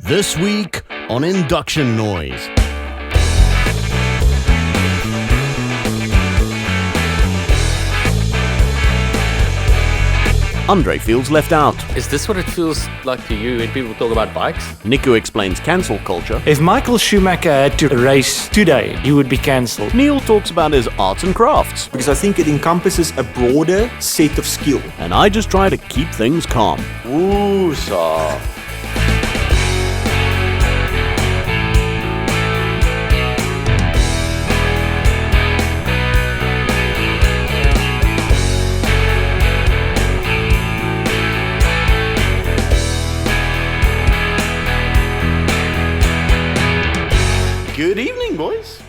This week on Induction Noise. Andre feels left out. Is this what it feels like to you when people talk about bikes? Nico explains cancel culture. If Michael Schumacher had to race today, he would be cancelled. Neil talks about his arts and crafts. Because I think it encompasses a broader set of skill. And I just try to keep things calm. Woosah. Good evening, boys.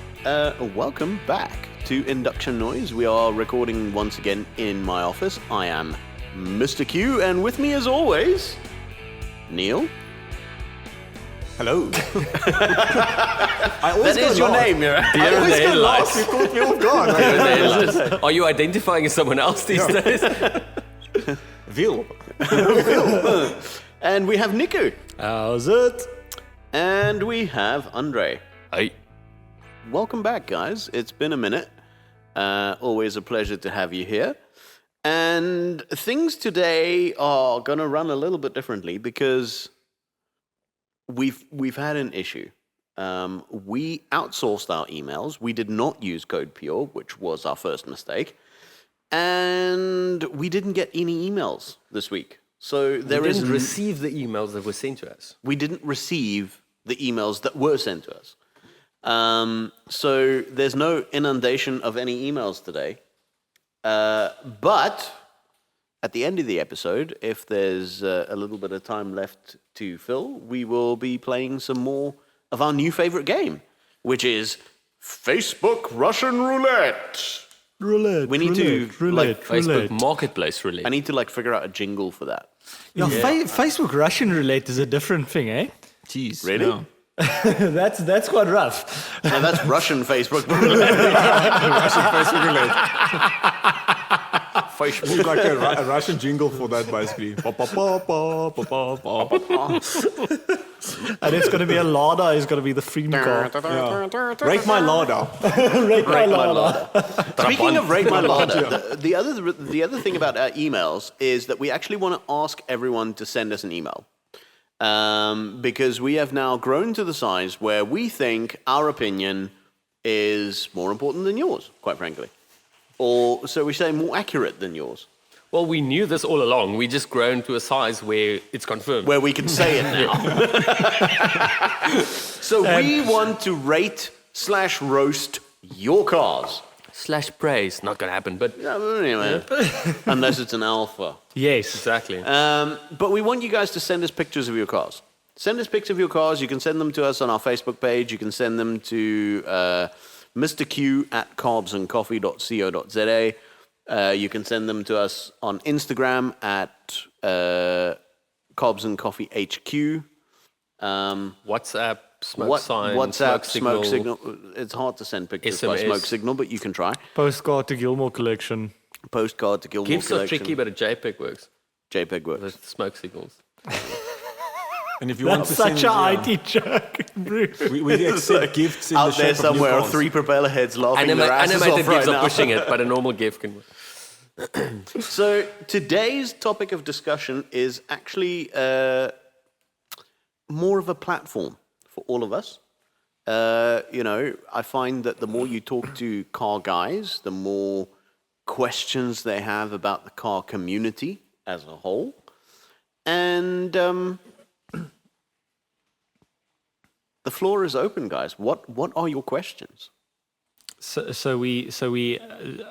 Welcome back to Induction Noise. We are recording once again in my office. I am Mr. Q, and with me as always, Neil. Hello. That is your name, you're right. I always go last. You caught me off guard. Are you identifying as someone else these days? Vil. And we have Nico. How's it? And we have Andre. Hey. Welcome back, guys. It's been a minute. Always a pleasure to have you here. And things today are going to run a little bit differently because we've had an issue. We outsourced our emails. We did not use CodePure, which was our first mistake. And we didn't get any emails this week. So We didn't is receive the emails that were sent to us. we didn't receive the emails that were sent to us. So there's no inundation of any emails today. But at the end of the episode, if there's a little bit of time left to fill, we will be playing some more of our new favorite game, which is Facebook Russian Roulette. Roulette. We need to Facebook Marketplace really. I need to figure out a jingle for that. Facebook Russian roulette is a different thing, eh? Jeez. Really? No. That's quite rough. No, that's Russian Facebook Roulette. Facebook roulette. You need like a Russian jingle for that, basically. Pa, pa, pa, pa, pa, pa, pa. And it's going to be a Lada, it's going to be the theme car. Yeah. Rate my Lada. Rate my Lada. Speaking of Rate My Lada, the other thing about our emails is that we actually want to ask everyone to send us an email. Because we have now grown to the size where we think our opinion is more important than yours, quite frankly. Or, so we say, more accurate than yours. Well, we knew this all along. We just grown to a size where it's confirmed. Where we can say it now. So we want to rate/roast your cars. / praise. Not going to happen, but Anyway, unless it's an alpha. Yes. exactly. But we want you guys to send us pictures of your cars. Send us pictures of your cars. You can send them to us on our Facebook page. You can send them to Mr. Q at carbsandcoffee.co.za. You can send them to us on Instagram at carbsandcoffeehq. WhatsApp, smoke sign, WhatsApp, smoke signal. It's hard to send pictures by SMS. smoke signal, but you can try. Postcard to Gilmore Collection. Postcard to Gilmore GIFs are Collection. tricky, but a JPEG works. JPEG works. There's smoke signals. And if you want That's to such send, an IT joke, Bruce. we accept gifts in Out the there shape of new somewhere are cars. 3 propeller heads laughing their asses Animated off right GIFs are now. pushing it, but a normal GIF can work. So today's topic of discussion is actually more of a platform for all of us. I find that the more you talk to car guys, the more questions they have about the car community as a whole. And the floor is open, guys. What are your questions? So we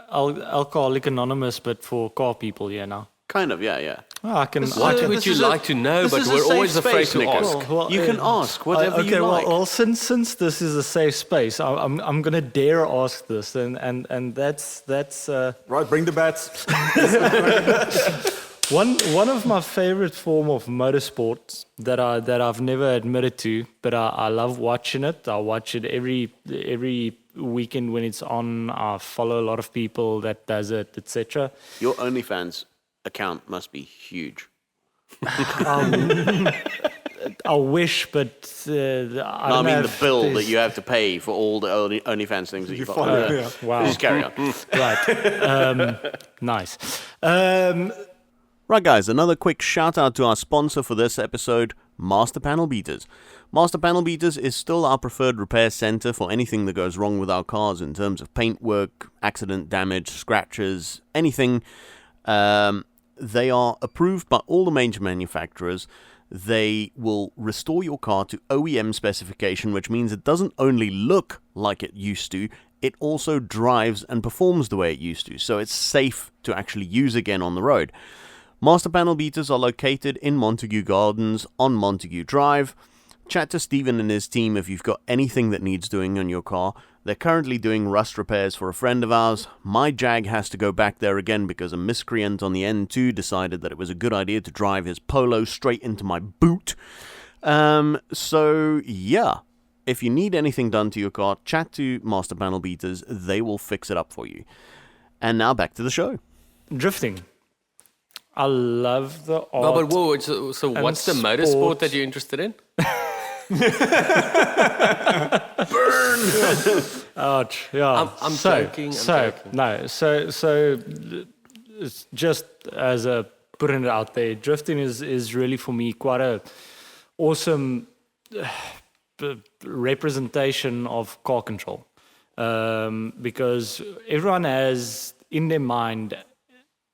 Alcoholic Anonymous, but for car people, yeah, now. Kind of, yeah. Oh, I can. What would you like to know, but we're always afraid to ask. You can ask whatever okay, you like. well, since this is a safe space, I'm gonna dare ask this, and that's Right, bring the bats. one of my favorite form of motorsports that I've never admitted to, but I love watching it. I watch it every weekend when it's on. I follow a lot of people that does it, etc. Your OnlyFans account must be huge. I wish, but I No, I don't mean know the if bill that there's- you have to pay for all the OnlyFans things that you follow. follow, yeah. Wow, Just carry on. right. Nice. Right, guys, another quick shout out to our sponsor for this episode, Master Panelbeaters. Master Panelbeaters is still our preferred repair center for anything that goes wrong with our cars in terms of paintwork, accident damage, scratches, anything. They are approved by all the major manufacturers. They will restore your car to OEM specification, which means it doesn't only look like it used to, it also drives and performs the way it used to, so it's safe to actually use again on the road. Master Panelbeaters are located in Montague Gardens on Montague Drive. Chat to Stephen and his team if you've got anything that needs doing on your car. They're currently doing rust repairs for a friend of ours. My Jag has to go back there again because a miscreant on the N2 decided that it was a good idea to drive his Polo straight into my boot. So, yeah. If you need anything done to your car, chat to Master Panelbeaters. They will fix it up for you. And now back to the show. Drifting. I love the art. No, but whoa, so and what's the sport. motorsport that you're interested in? Ouch! Yeah, I'm joking. So it's just as a putting it out there, drifting is really for me quite a awesome representation of car control, because everyone has in their mind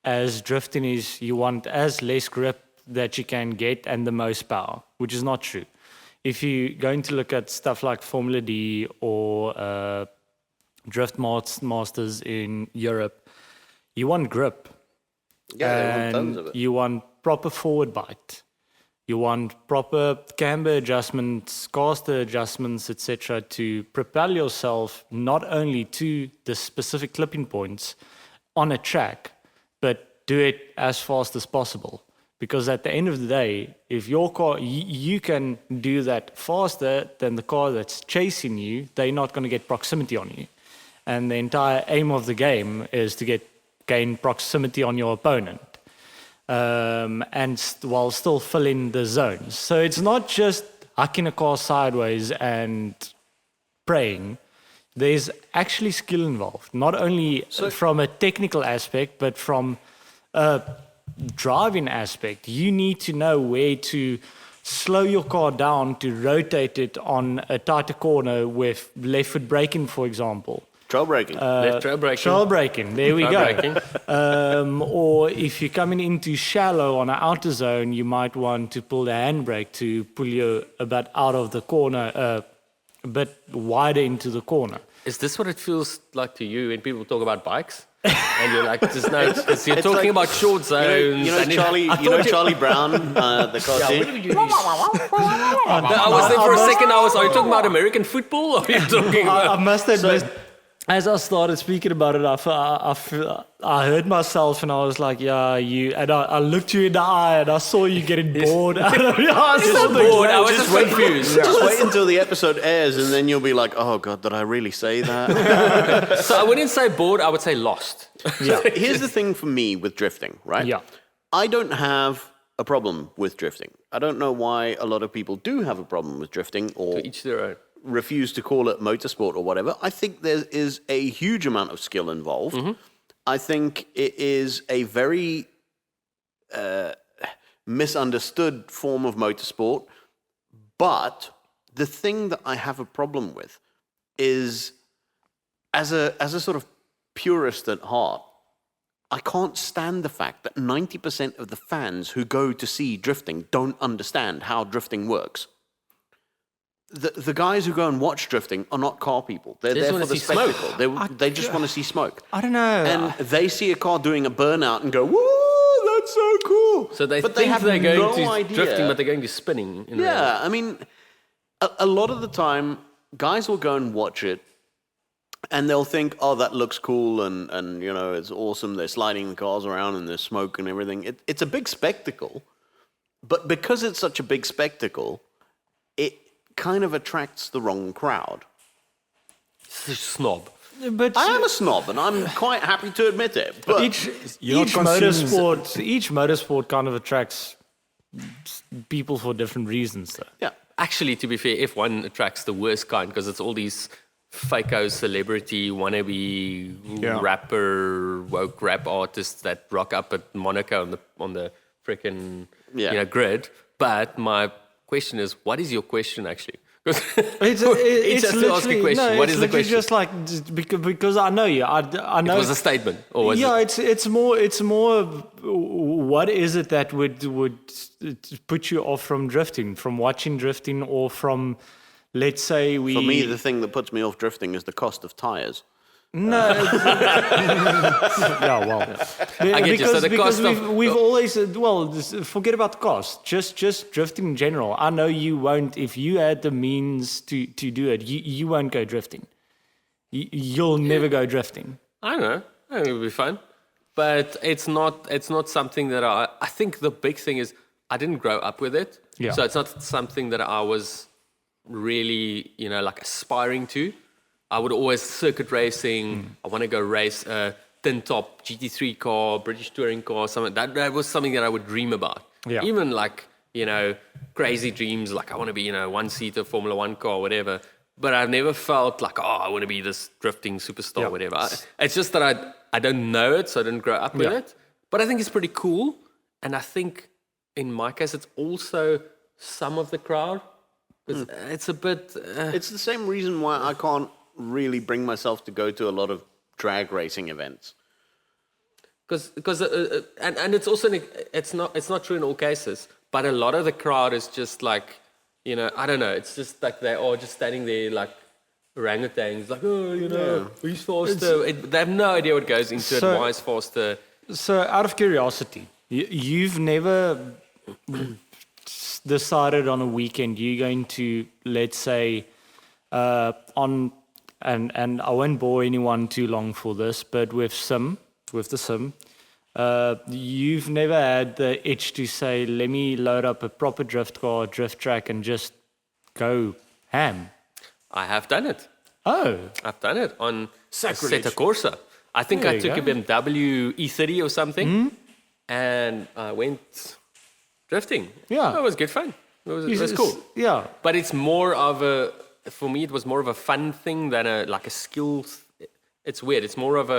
as drifting is you want as less grip that you can get and the most power, which is not true. If you're going to look at stuff like Formula D or Drift Masters in Europe, you want grip. Yeah, they want tons and of it. you want proper forward bite. You want proper camber adjustments, caster adjustments, etc. to propel yourself not only to the specific clipping points on a track, but do it as fast as possible. Because at the end of the day, if your car, you can do that faster than the car that's chasing you, they're not going to get proximity on you. And the entire aim of the game is to gain proximity on your opponent. While still filling the zones. So it's not just hucking a car sideways and praying. There's actually skill involved, not only from a technical aspect, but from a driving aspect. You need to know where to slow your car down to rotate it on a tighter corner with left foot braking, for example. Trail braking. Left trail braking. Trail braking, there we Trail go. braking. Or if you're coming into shallow on an outer zone, you might want to pull the handbrake to pull you a bit out of the corner, a bit wider into the corner. Is this what it feels like to you when people talk about bikes? And you're like, just no, because you're talking like- about short zones. You know and Charlie Brown, the cartoon? I was there for a second. Are you talking about American football? Or are you talking about? I must admit, as I started speaking about it, I heard myself and I was like, yeah, you. And I looked you in the eye and I saw you getting bored. I was So bored. I was just confused. Just wait until the episode airs and then you'll be like, oh God, did I really say that? So I wouldn't say bored. I would say lost. So here's the thing for me with drifting, right? Yeah. I don't have a problem with drifting. I don't know why a lot of people do have a problem with drifting or Each their own. refuse to call it motorsport or whatever. I think there is a huge amount of skill involved. I think it is a very misunderstood form of motorsport. But the thing that I have a problem with is, as a sort of purist at heart, I can't stand the fact that 90% of the fans who go to see drifting don't understand how drifting works. The guys who go and watch drifting are not car people. They're They just there for wanna the see smoke. spectacle. They just want to see smoke. I don't know. And they see a car doing a burnout and go, "Woo, that's so cool!" So they but think have they're going no to idea. drifting, but they're going to spinning. In reality. Yeah, I mean, a lot of the time, guys will go and watch it, and they'll think, "Oh, that looks cool, and you know, it's awesome. They're sliding the cars around, and there's smoke and everything. It's a big spectacle, but because it's such a big spectacle, it kind of attracts the wrong crowd." Snob. but I am a snob, and I'm quite happy to admit it. But each You're not consuming- motorsport kind of attracts people for different reasons. Though. Yeah. Actually, to be fair, F1 attracts the worst kind because it's all these fake celebrity wannabe rapper, woke rap artists that rock up at Monaco on the freaking grid. But my question is, what is your question actually? It's has to ask a question. No, What it's is the literally question? just like because I know you. I know It was a statement, or was it? it's more. What is it that would put you off from drifting, from watching drifting, or from, let's say we. For me, the thing that puts me off drifting is the cost of tires. No. Yeah, well. I get you. So the because cost of- we've always forget about the cost. Just drifting in general. I know you won't if you had the means to do it. You won't go drifting. You'll never go drifting. I don't know. I think it would be fun, but it's not something that I think the big thing is I didn't grow up with it, Yeah. so it's not something that I was really like aspiring to. I would always circuit racing. I want to go race a tin top GT3 car, British touring car, something that was something that I would dream about. Yeah. Even like crazy dreams, like I want to be one-seater Formula One car, whatever. But I've never felt like, I want to be this drifting superstar, Yeah. whatever. It's just that I don't know it, so I didn't grow up with Yeah. it. But I think it's pretty cool. And I think in my case, it's also some of the crowd. It's a bit... It's the same reason why I can't really bring myself to go to a lot of drag racing events. Because and it's also it's not true in all cases, but a lot of the crowd is just like, I don't know, it's just like they are just standing there like orangutans, like, who's faster? They have no idea what goes into it, why is faster. So, out of curiosity, you've never decided on a weekend you're going to, let's say, and I won't bore anyone too long for this, but with the sim, you've never had the itch to say, let me load up a proper drift car, drift track, and just go ham. I have done it. Oh, I've done it on Sacrilege. Assetto Corsa. I think There I you took go. a BMW E30 or something, and I went drifting. Yeah. It was good fun. It was cool. Yeah. But it's more of for me, it was more of a fun thing than a skill. It's weird. It's more of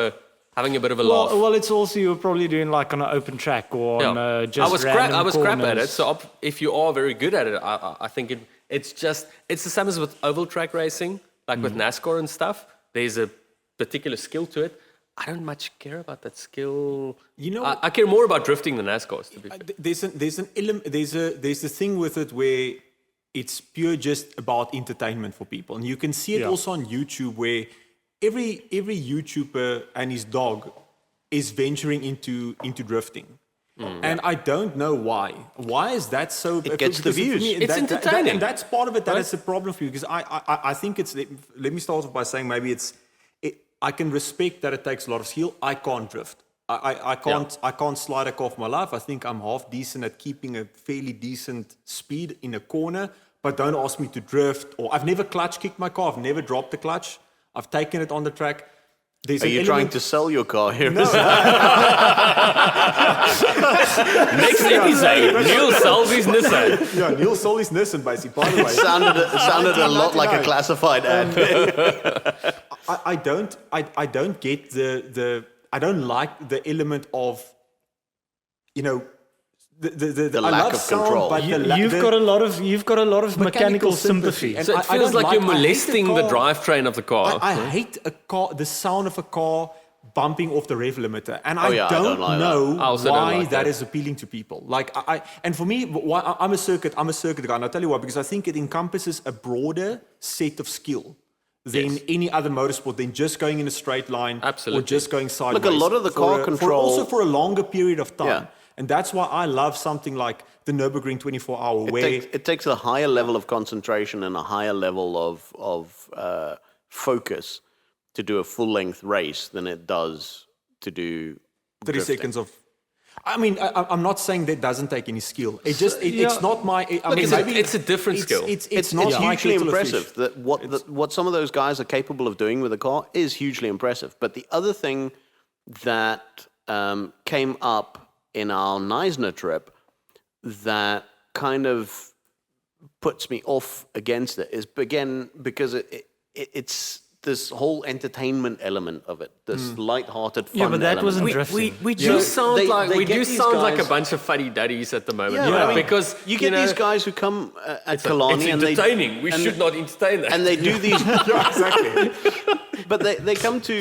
having a bit of a laugh. Well, it's also you were probably doing like on an open track or on just I was crap. random I was crap at it. corners. So if you are very good at it, I think it's the same as with oval track racing, like with NASCAR and stuff. There's a particular skill to it. I don't much care about that skill. I care more about drifting than NASCARs. To be fair. There's a thing with it where it's pure just about entertainment for people, and you can see it also on YouTube where every YouTuber and his dog is venturing into drifting. And I don't know why. Why is that so? It gets the because for views. me, It's entertaining. and that's part of it. That is a problem for you because I think it's. Let me start off by saying maybe I can respect that it takes a lot of skill. I can't drift. I can't slide a car for my life. I think I'm half decent at keeping a fairly decent speed in a corner, but don't ask me to drift. Or I've never clutch kicked my car. I've never dropped the clutch. I've taken it on the track. Are you trying to sell your car here? No. Next episode, Neil sells his Nissan. Yeah, Neil sold his Nissan basically. By the way, It sounded a lot like a 1999. classified ad. I don't get the I don't like the element of the I lack love of sound, control. but You've got a lot of mechanical sympathy. And So it I feels don't like you're I hate molesting the car. drivetrain of the car. I hate a car, the sound of a car bumping off the rev limiter, and I yeah, I don't don't like that. know I also don't why like that that. is appealing to people. Like and for me, I'm a circuit guy, and I'll tell you why, because I think it encompasses a broader set of skill than any other motorsport, than just going in a straight line Absolutely. or just going sideways. Look, a lot of the car control- also for a longer period of time. Yeah. And that's why I love something like the Nürburgring 24 hour, where It takes a higher level of concentration and a higher level of focus to do a full-length race than it does to do 30 drifting. seconds of. I mean, I'm not saying that doesn't take any skill. It's not my. I mean, maybe it's a different skill. It's not It's my hugely kettle of impressive fish. that what some of those guys are capable of doing with a car is hugely impressive. But the other thing that came up in our Neisner trip that kind of puts me off against it is, again, because it's this whole entertainment element of it, this light-hearted fun Yeah, but that element. wasn't drifting. We do sound they- like they we get do these sound like a guys- bunch of fuddy duddies at the moment. Yeah, but I mean, because you get these guys who come at Kalani it's and they entertaining. We and- should not entertain that. and they do these. Yeah, exactly. But they come to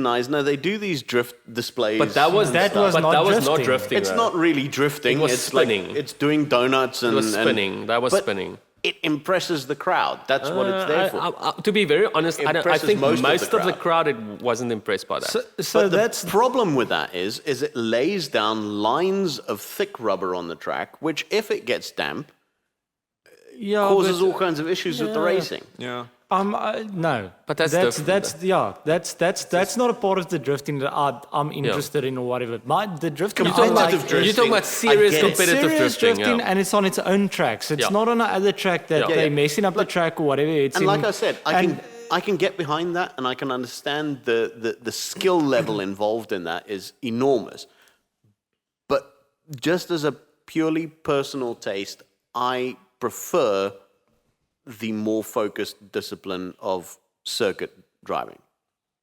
Neisner, they do these drift displays. but that was That was not not drifting. drifting. It's though. not really drifting. It was it's spinning. Like, it's doing donuts and It was spinning. That was but spinning. It impresses the crowd. That's what it's there for. To be very honest, I Impresses think most most, of the of the crowd wasn't impressed by that. So But that's the problem with that is it lays down lines of thick rubber on the track, which if it gets damp, yeah, causes but, all kinds of issues with the racing. Yeah. no. But that's that's not a part of the drifting that I'm interested in or whatever. The drifting Competitive drifting. You're talking about serious I get it. competitive serious drifting, and it's on its own tracks. It's Yeah. not on another track that Yeah. they're messing up the track or whatever. It's And like I said, and- I can get behind that, and I can understand the skill level involved in that is enormous. But just as a purely personal taste, I prefer the more focused discipline of circuit driving.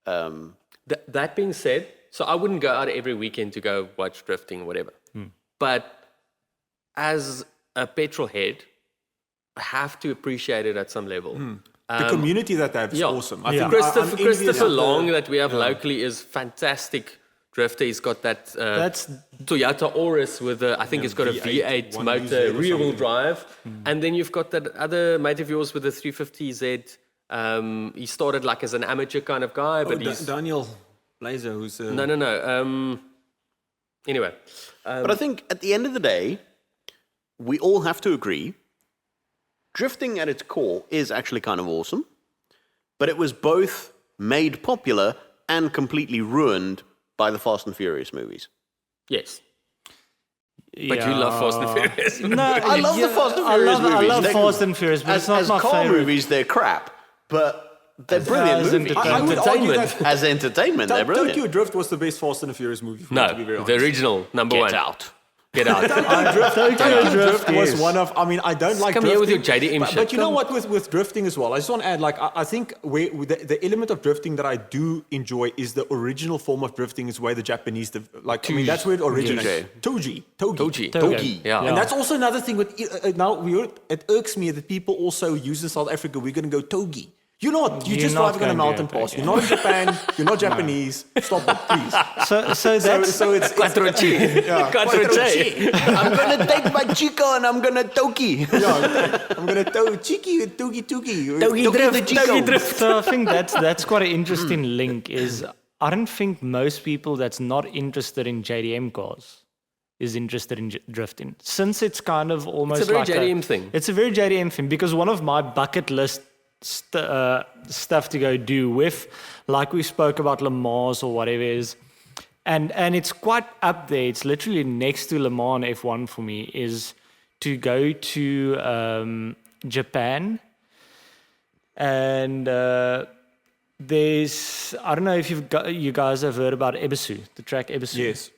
That being said, so I wouldn't go out every weekend to go watch drifting or whatever. But as a petrol head, I have to appreciate it at some level. The community that they have is awesome. I think Christopher, I'm envious Christopher of the- Long that we have locally is fantastic drifter. He's got that That's Toyota Auris with I think it's got a V8 one motor, UZ or rear-wheel something. drive. And then you've got that other mate of yours with the 350Z. He started like as an amateur kind of guy, but he's... Daniel Blazer, who's No. Anyway. But I think at the end of the day, we all have to agree, drifting at its core is actually kind of awesome, but it was both made popular and completely ruined by the Fast and Furious movies. Yes. But you love Fast and Furious. No, I love the Fast and Furious movies. I love They're- Fast and Furious, but As, it's not as my car favorite. movies, they're crap, but they're brilliant as movies. I would argue Entertainment. that As entertainment, they're brilliant. Tokyo Drift was the best Fast and the Furious movie for me, to be very No, honest. the original, number Get one. out. Get out. Tokyo Drift was yes. one of, I mean, I don't like Come drifting. here with your JDM but, shit. But you know what, with drifting as well, I just want to add, like, I think the element of drifting that I do enjoy is the original form of drifting is where the Japanese, like, I mean, that's where it originated. Togi. Togi. Yeah. And that's also another thing with, now it irks me that people also use in South Africa, we're going to go Togi. You're not. You're just not driving on a going to mountain go pass. Togi. You're not in Japan. You're not Japanese. Stop it, please. So that's So it's Quattro G. Quattro J. I'm going to take my Chico and I'm going to Toki. I'm gonna cheeky Togi. Toki drift. So I think that's quite an interesting link. Is I don't think most people that's not interested in JDM cars is interested in drifting, since it's kind of almost It's a very like JDM thing. It's a very JDM thing because one of my bucket list stuff to go do with, like we spoke about Le Mans or whatever is, and it's quite up there. It's literally next to Le Mans F1 for me. Is to go to Japan, and there's I don't know if you guys have heard about Ebisu, the track Ebisu. Yes.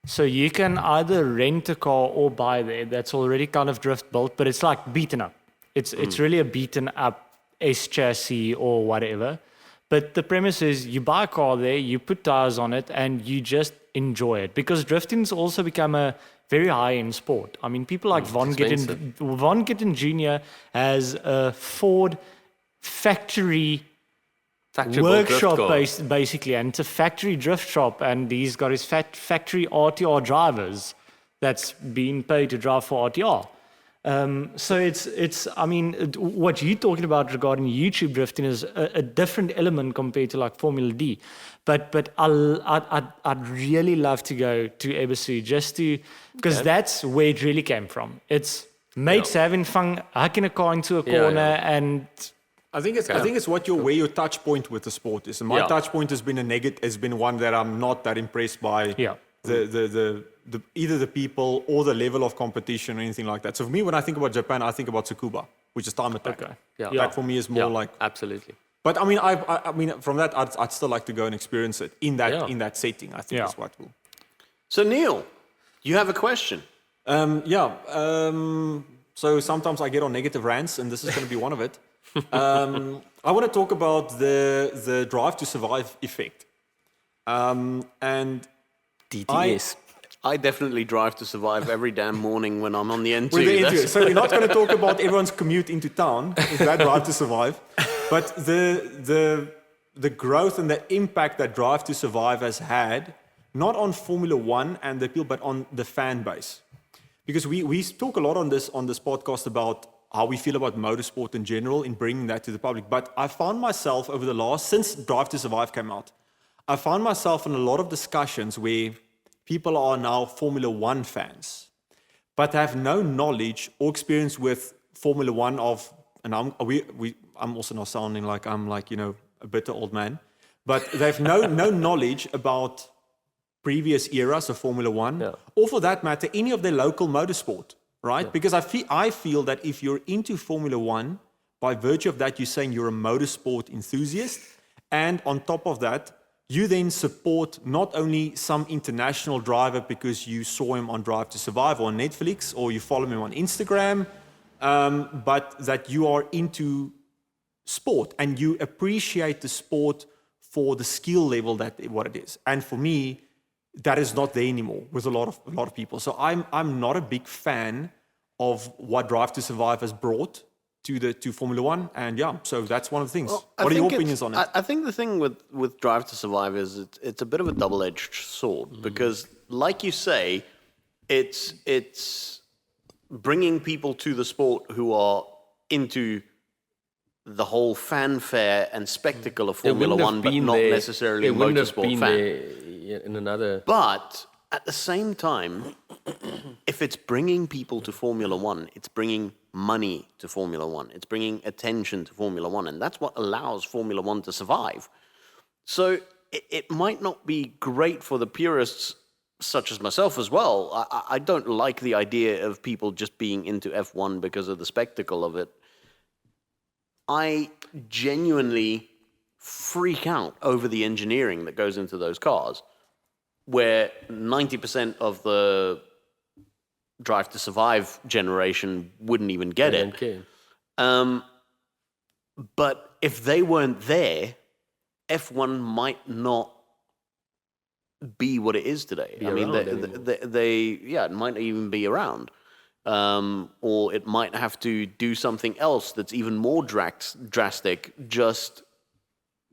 So you can either rent a car or buy there. That's already kind of drift built, but it's like beaten up. It's really a beaten up S chassis or whatever. But the premise is you buy a car there, you put tires on it, and you just enjoy it. Because drifting's also become a very high-end sport. I mean, people like Von Gittin Jr. has a Ford factory workshop basically, and it's a factory drift shop, and he's got his factory RTR drivers that's being paid to drive for RTR. So it's I mean, what you're talking about regarding YouTube drifting is a different element compared to like Formula D. But I'd really love to go to Ebisu just to, because that's where it really came from. It's mates having fun, hacking a car into a corner, and I think it's where your touch point with the sport is. And my touch point has been one that I'm not that impressed by. Yeah. The either the people or the level of competition or anything like that. So for me, when I think about Japan, I think about Tsukuba, which is time attack. Okay. Yeah. That for me is more like. Absolutely. But I mean, I mean, from that, I'd still like to go and experience it in that setting. I think is what will. So Neil, you have a question. So sometimes I get on negative rants, and this is going to be one of it. I want to talk about the drive to survive effect. And DTS. I definitely drive to survive every damn morning when I'm on the N2. With the That's- interview. So we're not going to talk about everyone's commute into town, with that drive to survive, but the growth and the impact that drive to survive has had, not on Formula One and the appeal, but on the fan base. Because we talk a lot on this podcast about how we feel about motorsport in general in bringing that to the public. But I found myself since Drive to Survive came out, I found myself in a lot of discussions where people are now Formula One fans, but have no knowledge or experience with Formula One and I'm also not sounding like I'm like, a bitter old man, but they have no knowledge about previous eras of Formula One, or for that matter, any of their local motorsport, right? Yeah. Because I feel that if you're into Formula One, by virtue of that, you're saying you're a motorsport enthusiast, and on top of that, you then support not only some international driver because you saw him on Drive to Survive or on Netflix, or you follow him on Instagram, but that you are into sport and you appreciate the sport for the skill level what it is. And for me, that is not there anymore with a lot of people. So I'm not a big fan of what Drive to Survive has brought to Formula One, and so that's one of the things. Well, what are your opinions on it? I think the thing with Drive to Survive is it's a bit of a double-edged sword because, like you say, it's bringing people to the sport who are into the whole fanfare and spectacle of Formula One, but not necessarily motorsport fan. In another. But at the same time, if it's bringing people to Formula One, it's bringing money to Formula One. It's bringing attention to Formula One, and that's what allows Formula One to survive. So it might not be great for the purists, such as myself as well. I don't like the idea of people just being into F1 because of the spectacle of it. I genuinely freak out over the engineering that goes into those cars, where 90% of the Drive to Survive generation wouldn't even get it. Okay. But if they weren't there, F1 might not be what it is today. It might not even be around. Or it might have to do something else that's even more drastic just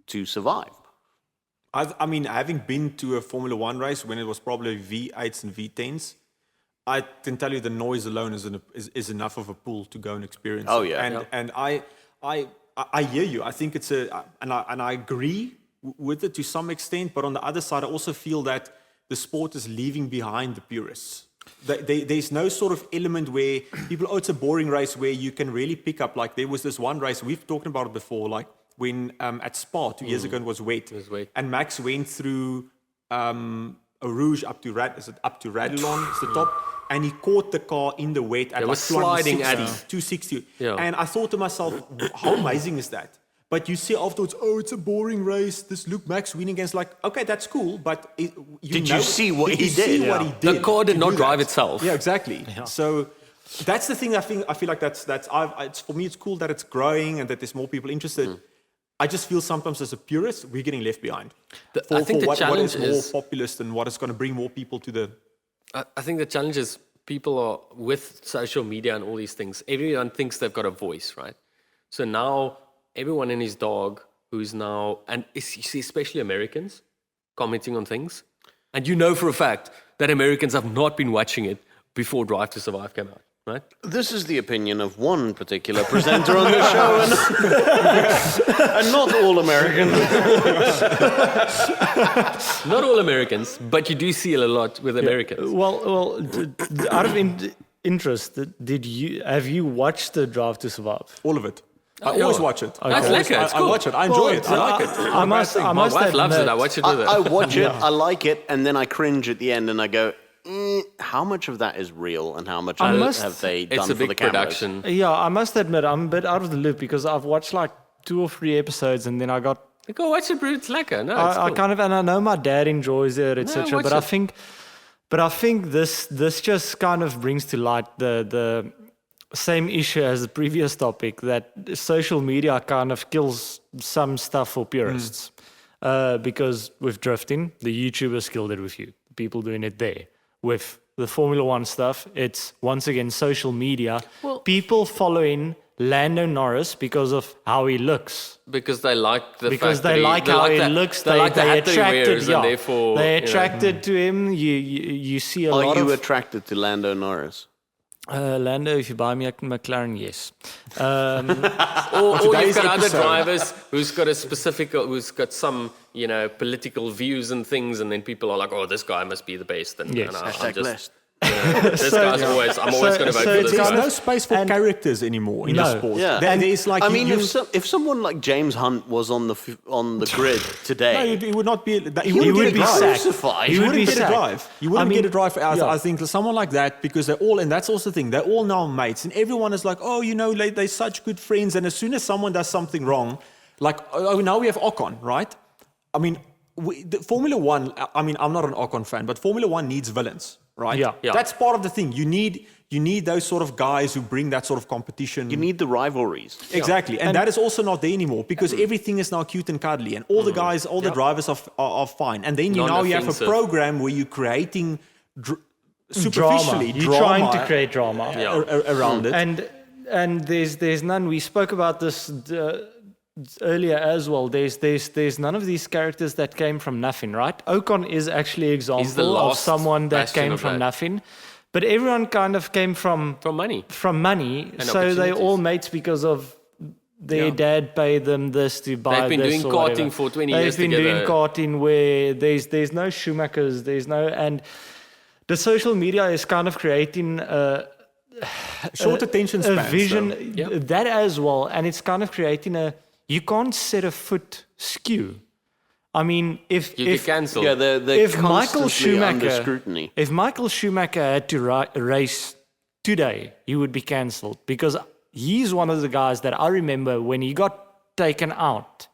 to survive. I mean, having been to a Formula One race when it was probably V8s and V10s, I can tell you the noise alone is enough of a pool to go and experience. Oh it. yeah, and I hear you. I think it's and I agree with it to some extent. But on the other side, I also feel that the sport is leaving behind the purists. There's no sort of element where people, it's a boring race where you can really pick up. Like there was this one race, we've talked about it before, like when at Spa 2 years ago it was wet. And Max went through Eau Rouge up to Radillon, it's the top, and he caught the car in the wet at it like was sliding at 260. Yeah. And I thought to myself, how amazing is that? But you see afterwards, it's a boring race. This Luke Max winning against, like, okay, that's cool, but did you see what he did? The car did not drive itself. Yeah, exactly. Yeah. So that's the thing. I feel like that's for me. It's cool that it's growing and that there's more people interested. I just feel sometimes as a purist, we're getting left behind. I think the challenge what is more populist and what is going to bring more people to the. I think the challenge is people are with social media and all these things. Everyone thinks they've got a voice, right? So now everyone and his dog who's now, and you see especially Americans commenting on things, and you know for a fact that Americans have not been watching it before Drive to Survive came out, right? This is the opinion of one particular presenter on the show, and not all Americans. Not all Americans, but you do see it a lot with Americans. Well, out of interest, have you watched the Drive to Survive? All of it. I always watch it. That's lekker. It's cool. I watch it. I enjoy it. I like it. I must My wife admit, loves it. I watch it with her. I watch it, I like it, and then I cringe at the end and I go, how much of that is real and how much have they done It's a for the big cameras? production. Yeah, I must admit, I'm a bit out of the loop because I've watched like 2 or 3 episodes and then I got... Go watch it, bro. It's lekker. No, it's I cool. kind of, and I know my dad enjoys it, etc. watch But I it. think But I think this just kind of brings to light the same issue as the previous topic, that social media kind of kills some stuff for purists. Because with drifting, the YouTubers killed it with you. People doing it there. With the Formula One stuff, it's once again social media. People following Lando Norris because of how he looks. Because they like the Because fact that they like how he looks. They like the hat that he attracted, wears, and therefore they you know. attracted to him. You see a Are lot you of attracted to Lando Norris? Lando. If you buy me a McLaren, yes. Or today's you've got other episode- drivers who's got some, you know, political views and things, and then people are like, oh, this guy must be the best. And, Yes. and Hashtag I'm just, blessed. this guy's always, I'm always going to vote so for it's this There's guy. no space for characters anymore in the No. sport. Yeah. There's like I you- mean, you- if someone like James Hunt was on the grid no, today, it would not be. He He wouldn't would get a be drive. sacked. crucified. He You would wouldn't be get a sacked. drive. You wouldn't I get mean, a drive. yeah. I think someone like that, because they're all, and that's also the thing. They're all now mates, and everyone is like, oh, you know, they're such good friends. And as soon as someone does something wrong, like now we have Ocon, right? I mean, the Formula One. I mean, I'm not an Ocon fan, but Formula One needs villains, right? Yeah. That's part of the thing. You need those sort of guys who bring that sort of competition. you need the rivalries. Exactly, and that is also not there anymore because everything is now cute and cuddly, and all the guys, all the drivers are fine. And then you have a Non-offensive. program where you're creating superficially You're trying to create drama. around it. And there's none. We spoke about this earlier as well. There's none of these characters that came from nothing, right? Ocon is actually an example of last someone that bastion came of from that. nothing. But everyone kind of came from money. From money. And So they opportunities. all mates because of their dad paid them this to buy They've been this doing or karting whatever. for 20 They've years been together. doing karting where there's no Schumachers, and the social media is kind of creating Short attention a spans. vision though. that as well, and it's kind of creating you can't set a foot skew. I mean, if You get cancelled. Yeah, they're if Michael constantly under Schumacher scrutiny. if Michael Schumacher had to race today, he would be cancelled because he's one of the guys that I remember when he got taken out.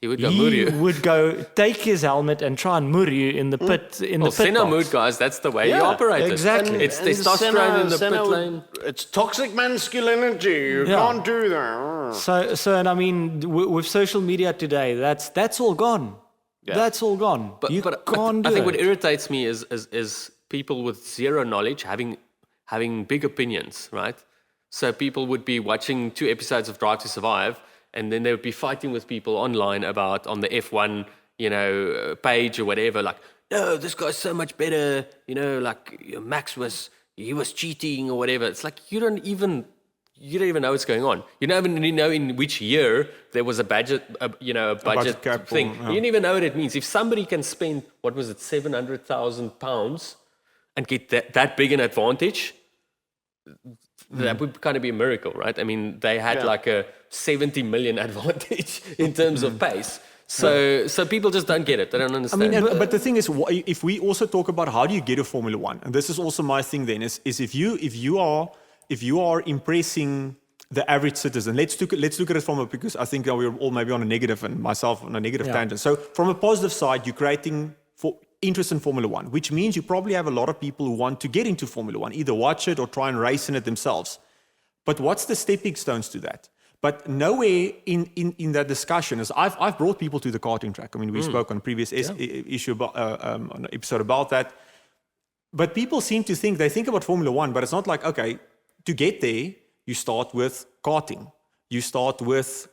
He would go He Muriel. would go take his helmet and try and murder you in the pit in Well, the pit Senna box. mood, guys, that's the way you Yeah, operate it. exactly. It's And testosterone in the Senna pit would- lane. It's toxic masculinity. You Yeah. can't do that. So and I mean, with social media today, that's all gone. Yeah. That's all gone. But, you but can't I do think it. what irritates me is people with zero knowledge having big opinions, right? So people would be watching 2 episodes of Drive to Survive, and then they would be fighting with people online about on the F1, page or whatever, like, no, this guy's so much better, like Max was cheating or whatever. It's like you don't even know what's going on. You don't even know in which year there was a budget, a budget cap thing. or, yeah. You don't even know what it means. If somebody can spend, what was it, £700,000 and get that big an advantage, that would kind of be a miracle, right? I mean, they had like a 70 million advantage in terms of pace. So people just don't get it. They don't I understand. mean, but the thing is, if we also talk about how do you get a Formula One, and this is also my thing, then is if you are impressing the average citizen, let's look at it because I think that we're all maybe on a negative and myself on a negative tangent. So from a positive side, you're creating interest in Formula One, which means you probably have a lot of people who want to get into Formula One, either watch it or try and race in it themselves. But what's the stepping stones to that? But nowhere in that discussion is I've brought people to the karting track. I mean, we spoke on a previous issue about on an episode about that. But people seem to think they think about Formula One, but it's not like, okay, to get there, you start with karting. You start with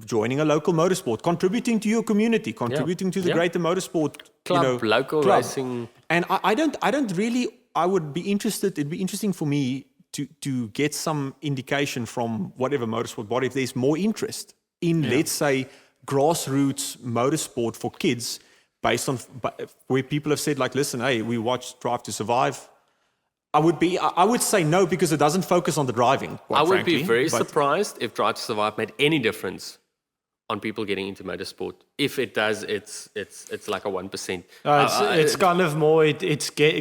joining a local motorsport, contributing to your community, contributing to the greater motorsport Club, local racing. And I would be interested. It'd be interesting for me to get some indication from whatever motorsport body if there's more interest in, let's say, grassroots motorsport for kids, based on where people have said, like, listen, hey, we watched Drive to Survive. I would say no because it doesn't focus on the driving. Quite I would frankly, be very but- surprised if Drive to Survive made any difference on people getting into motorsport. If it does, it's like a 1%. It's kind of more. It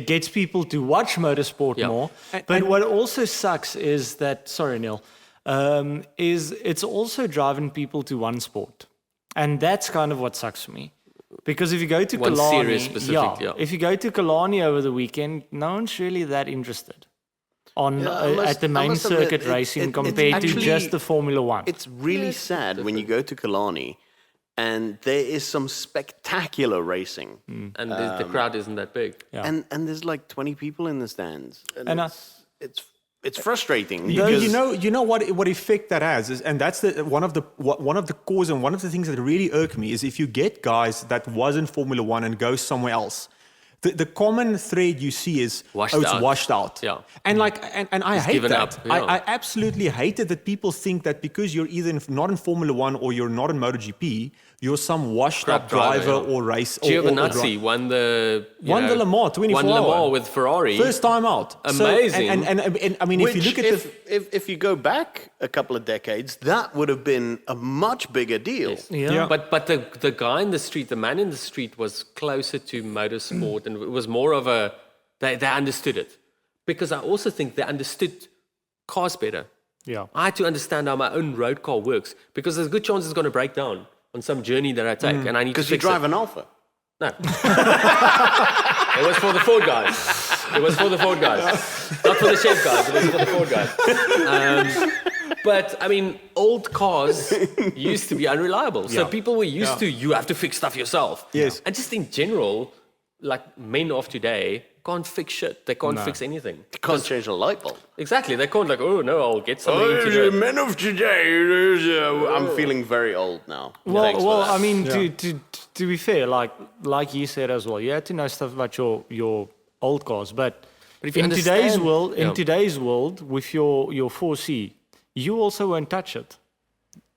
gets people to watch motorsport more. But what also sucks is that. Sorry, Neil. Is it's also driving people to one sport, and that's kind of what sucks for me. Because if you go to One Kalani, series specific, yeah. if you go to Kalani over the weekend, no one's really that interested on at the main must admit, circuit racing it's compared to actually- just the Formula One. It's really sad when you go to Kalani and there is some spectacular racing. And the crowd isn't that big. Yeah. And there's like 20 people in the stands. And, And it's frustrating. You because know what effect that has is, and that's one of the cause and one of the things that really irk me is if you get guys that wasn't Formula One and go somewhere else. The common thread you see is it's washed out. Yeah. And and I hate given that. up, yeah. I absolutely hate it that people think that because you're either not in Formula One or you're not in MotoGP, you're some washed up driver yeah. or race. Giovinazzi won the Le Mans 24 won Le hour. Mans with Ferrari. First time out. Amazing. So, and I mean, if you look at if you go back a couple of decades, that would have been a much bigger deal. Yeah. But the guy in the street, the man in the street was closer to motorsport and it was more of a, they understood it. Because I also think they understood cars better. Yeah. I had to understand how my own road car works because there's a good chance it's going to break down on some journey that I take and I need to Because you fix drive it. an Alpha. No. It was for the Ford guys. It was for the Ford guys. Not for the Chef guys, it was for the Ford guys. But, I mean, old cars used to be unreliable. So Yeah. people were used to, you have to fix stuff yourself. Yes. And just in general, like men of today can't fix shit. They can't fix anything. You can't change a light bulb. Exactly. They can't like, oh, no, I'll get somebody to do the it. men of today. I'm feeling very old now. Well, Thanks for that. I mean, to be fair, like you said as well, you had to know stuff about your old cars. But if you in today's understand- world, Yeah. with your 4C, you also won't touch it.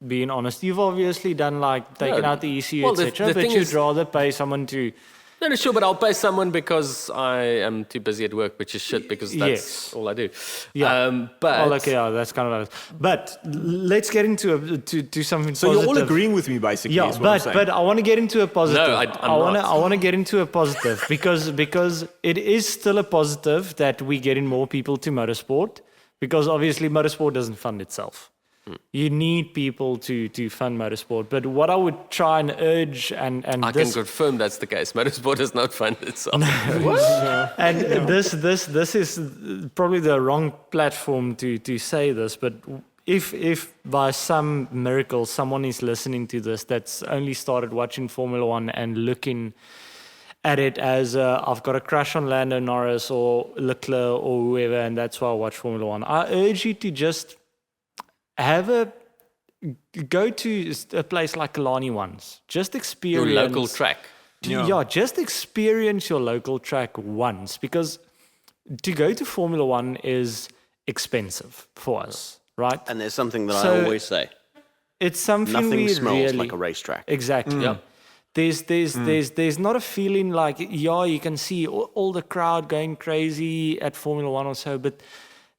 Being honest, you've obviously done like taken No. out the ECU, Well, the etc. But thing you'd is- rather pay someone to. No, sure, but I'll pay someone because I am too busy at work, which is shit because that's Yes. all I do. Yeah. But Oh, okay, yeah, that's kind of. But let's get into to something. so positive. you're all agreeing with me basically. Yeah, is what I'm saying. but I want to get into a positive. No, I'm not. I want to get into a positive because it is still a positive that we get in more people to motorsport because obviously motorsport doesn't fund itself. You need people to fund motorsport. But what I would try and urge and I this can confirm that's the case. Motorsport does not fund itself. and this is probably the wrong platform to say this, but if by some miracle someone is listening to this that's only started watching Formula One and looking at it as I've got a crush on Lando Norris or Leclerc or whoever, and that's why I watch Formula One, I urge you to just go to a place like Kalani once. Just experience Your local track. Yeah, just experience your local track once because to go to Formula One is expensive for us, right? And there's something that I So- always say. It's something Nothing we smells really like a racetrack. exactly. Yeah. There's not a feeling like you can see all the crowd going crazy at Formula One or so, but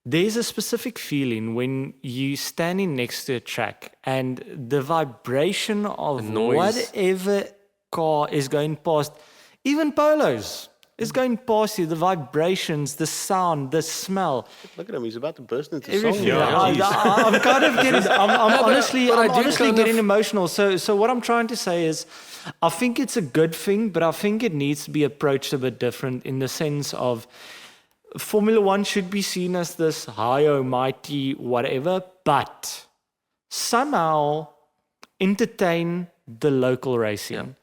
there's a specific feeling when you standing next to a track and the vibration of noise. whatever car is going past, even polos is going past you, the vibrations, the sound, the smell, Look at him, he's about to burst into everything. song. I'm kind of getting, I'm honestly, but I I'm do honestly kind of- getting emotional. So what I'm trying to say is, I think it's a good thing, but I think it needs to be approached a bit different in the sense of Formula One should be seen as this high, almighty, whatever, but somehow entertain the local racing.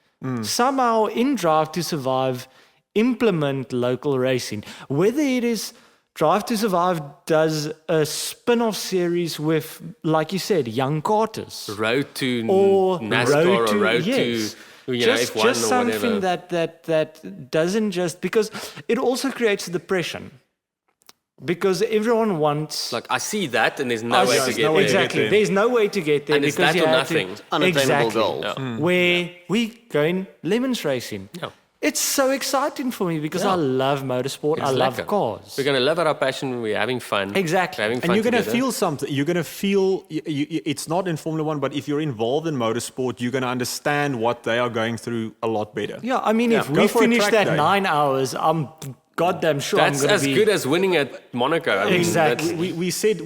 Somehow in Drive to Survive, implement local racing. Whether it is Drive to Survive does a spin-off series with, like you said, young karters. Road to Or NASCAR road to, or road yes. to you just know, F1 just or something whatever. that doesn't just because it also creates depression because everyone wants Like, I see that and there's no way to get there. exactly. There's no way to get there And it's because that you or have nothing. To, Unattainable exactly. goals. Where we going lemons racing. Yeah. It's so exciting for me because I love motorsport. I love lekker. cars. We're going to live out our passion when we're having fun. Exactly. We're having fun And you're going to together. feel something. You're going to feel, it's not in Formula One, but if you're involved in motorsport, you're going to understand what they are going through a lot better. Yeah, I mean, if Go we for a finish track that day. 9 hours, I'm goddamn sure I'm That's going to as be... good as winning at Monaco. I mean, Exactly. that's-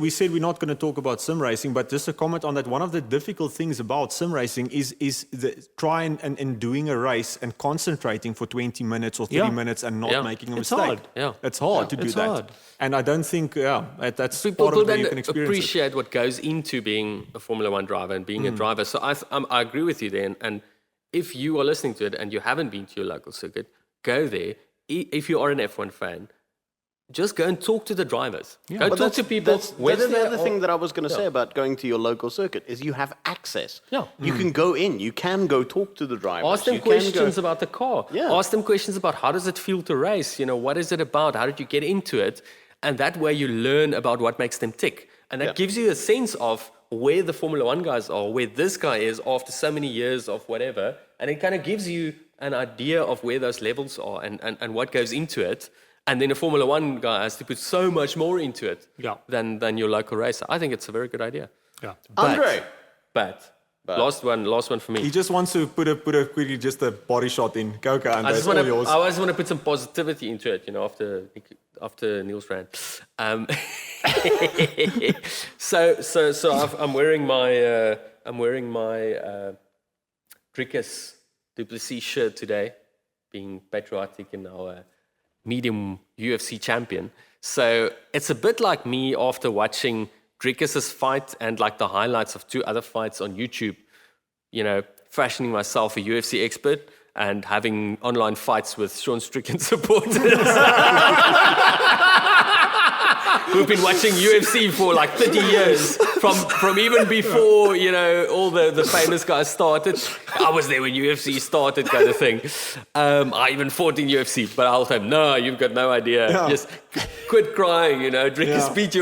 We said we're not going to talk about sim racing, but just a comment on that. One of the difficult things about sim racing is the trying and doing a race and concentrating for 20 minutes or 30 Yeah. minutes and not Yeah. making a It's mistake. hard. Yeah. It's hard to do it's that. hard. And I don't think that's People part of the way you don't can experience it. appreciate what goes into being a Formula One driver and being a driver. So I agree with you there. And if you are listening to it and you haven't been to your local circuit, go there. If you are an F1 fan, just go and talk to the drivers. Go Well, talk to people. That's whether the they other are- thing that I was going to say about going to your local circuit is you have access. Yeah. You can go in. You can go talk to the drivers. Ask them You can questions go- about the car. Yeah. Ask them questions about how does it feel to race? What is it about? How did you get into it? And that way you learn about what makes them tick. And that Yeah. gives you a sense of where the Formula One guys are, where this guy is after so many years of whatever. And it kind of gives you an idea of where those levels are and what goes into it. And then a Formula One guy has to put so much more into it Yeah. than your local racer. I think it's a very good idea. Yeah. Andre. But last one for me. He just wants to put a quickly just a body shot in. Go, I Andre. just It's want all to. yours. I always want to put some positivity into it, after Niels ran. So I'm wearing my Drickus Duplessis shirt today, being patriotic in our medium UFC champion. So it's a bit like me after watching Drickus's fight and like the highlights of 2 other fights on YouTube. Fashioning myself a UFC expert and having online fights with Sean Strickland supporters who've been watching UFC for like 30 years, from even before, all the famous guys started. I was there when UFC started, kind of thing. I even fought in UFC, but I'll tell him, no, you've got no idea. Yeah. Just quit crying, drink a speech.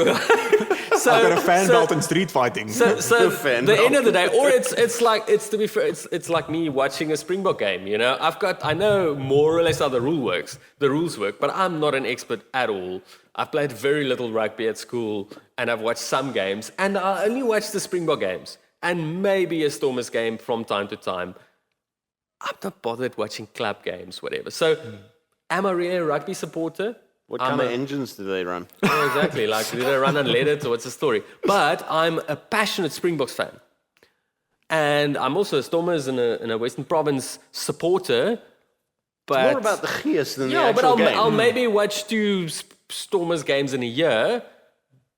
So, I've got a fan belt in street fighting. So fan the belt. end of the day, or to be fair, it's like me watching a Springbok game. I know more or less how the rules work, but I'm not an expert at all. I've played very little rugby at school, and I've watched some games, and I only watch the Springbok games, and maybe a Stormers game from time to time. I'm not bothered watching club games, whatever. So, am I really a rugby supporter? What kind of engines do they run? Yeah, exactly. Like, do they run unleaded or what's the story? But I'm a passionate Springboks fan. And I'm also a Stormers and a Western Province supporter. But More about the gears than the yeah, but actual game. I'll maybe watch 2 Stormers games in a year.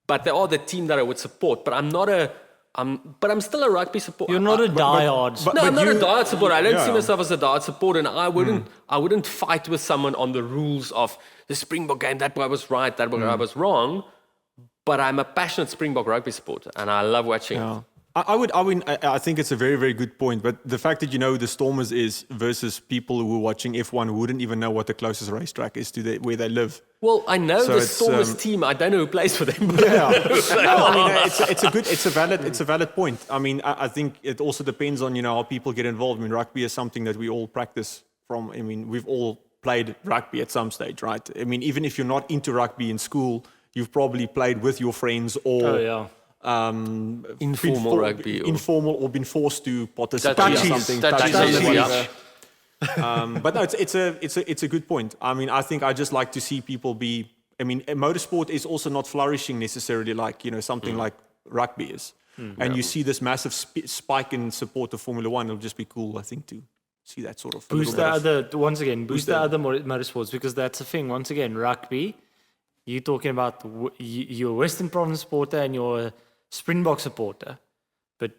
But they are the team that I would support. But I'm still a rugby supporter. You're not a diehard. but- No, I'm not a you- diehard supporter. I don't see yeah. myself as a diehard supporter, and I wouldn't fight with someone on the rules of the Springbok game. That boy was right, that boy was wrong. But I'm a passionate Springbok rugby supporter, and I love watching it. I think it's a very, very good point. But the fact that the Stormers is versus people who are watching F1 wouldn't even know what the closest racetrack is to where they live. Well, I know So the it's, Stormers team. I don't know who plays for them. No, I mean it's a valid point. I mean, I think it also depends on how people get involved. I mean, rugby is something that we all practice from. I mean, we've all played rugby at some stage, right? I mean, even if you're not into rugby in school, you've probably played with your friends or Informal rugby. informal or been forced to participate in Touchies. something. Touchies, touchies, yeah. whatever. But no, it's a good point. I mean, I think I just like to see people be. I mean, motorsport is also not flourishing necessarily like something like rugby is. And you see this massive spike in support of Formula One. It'll just be cool, I think, to see that sort of Boost the other motorsports, because that's the thing. Once again, rugby, you're talking about you're a Western Province supporter and you're a Springbok supporter, but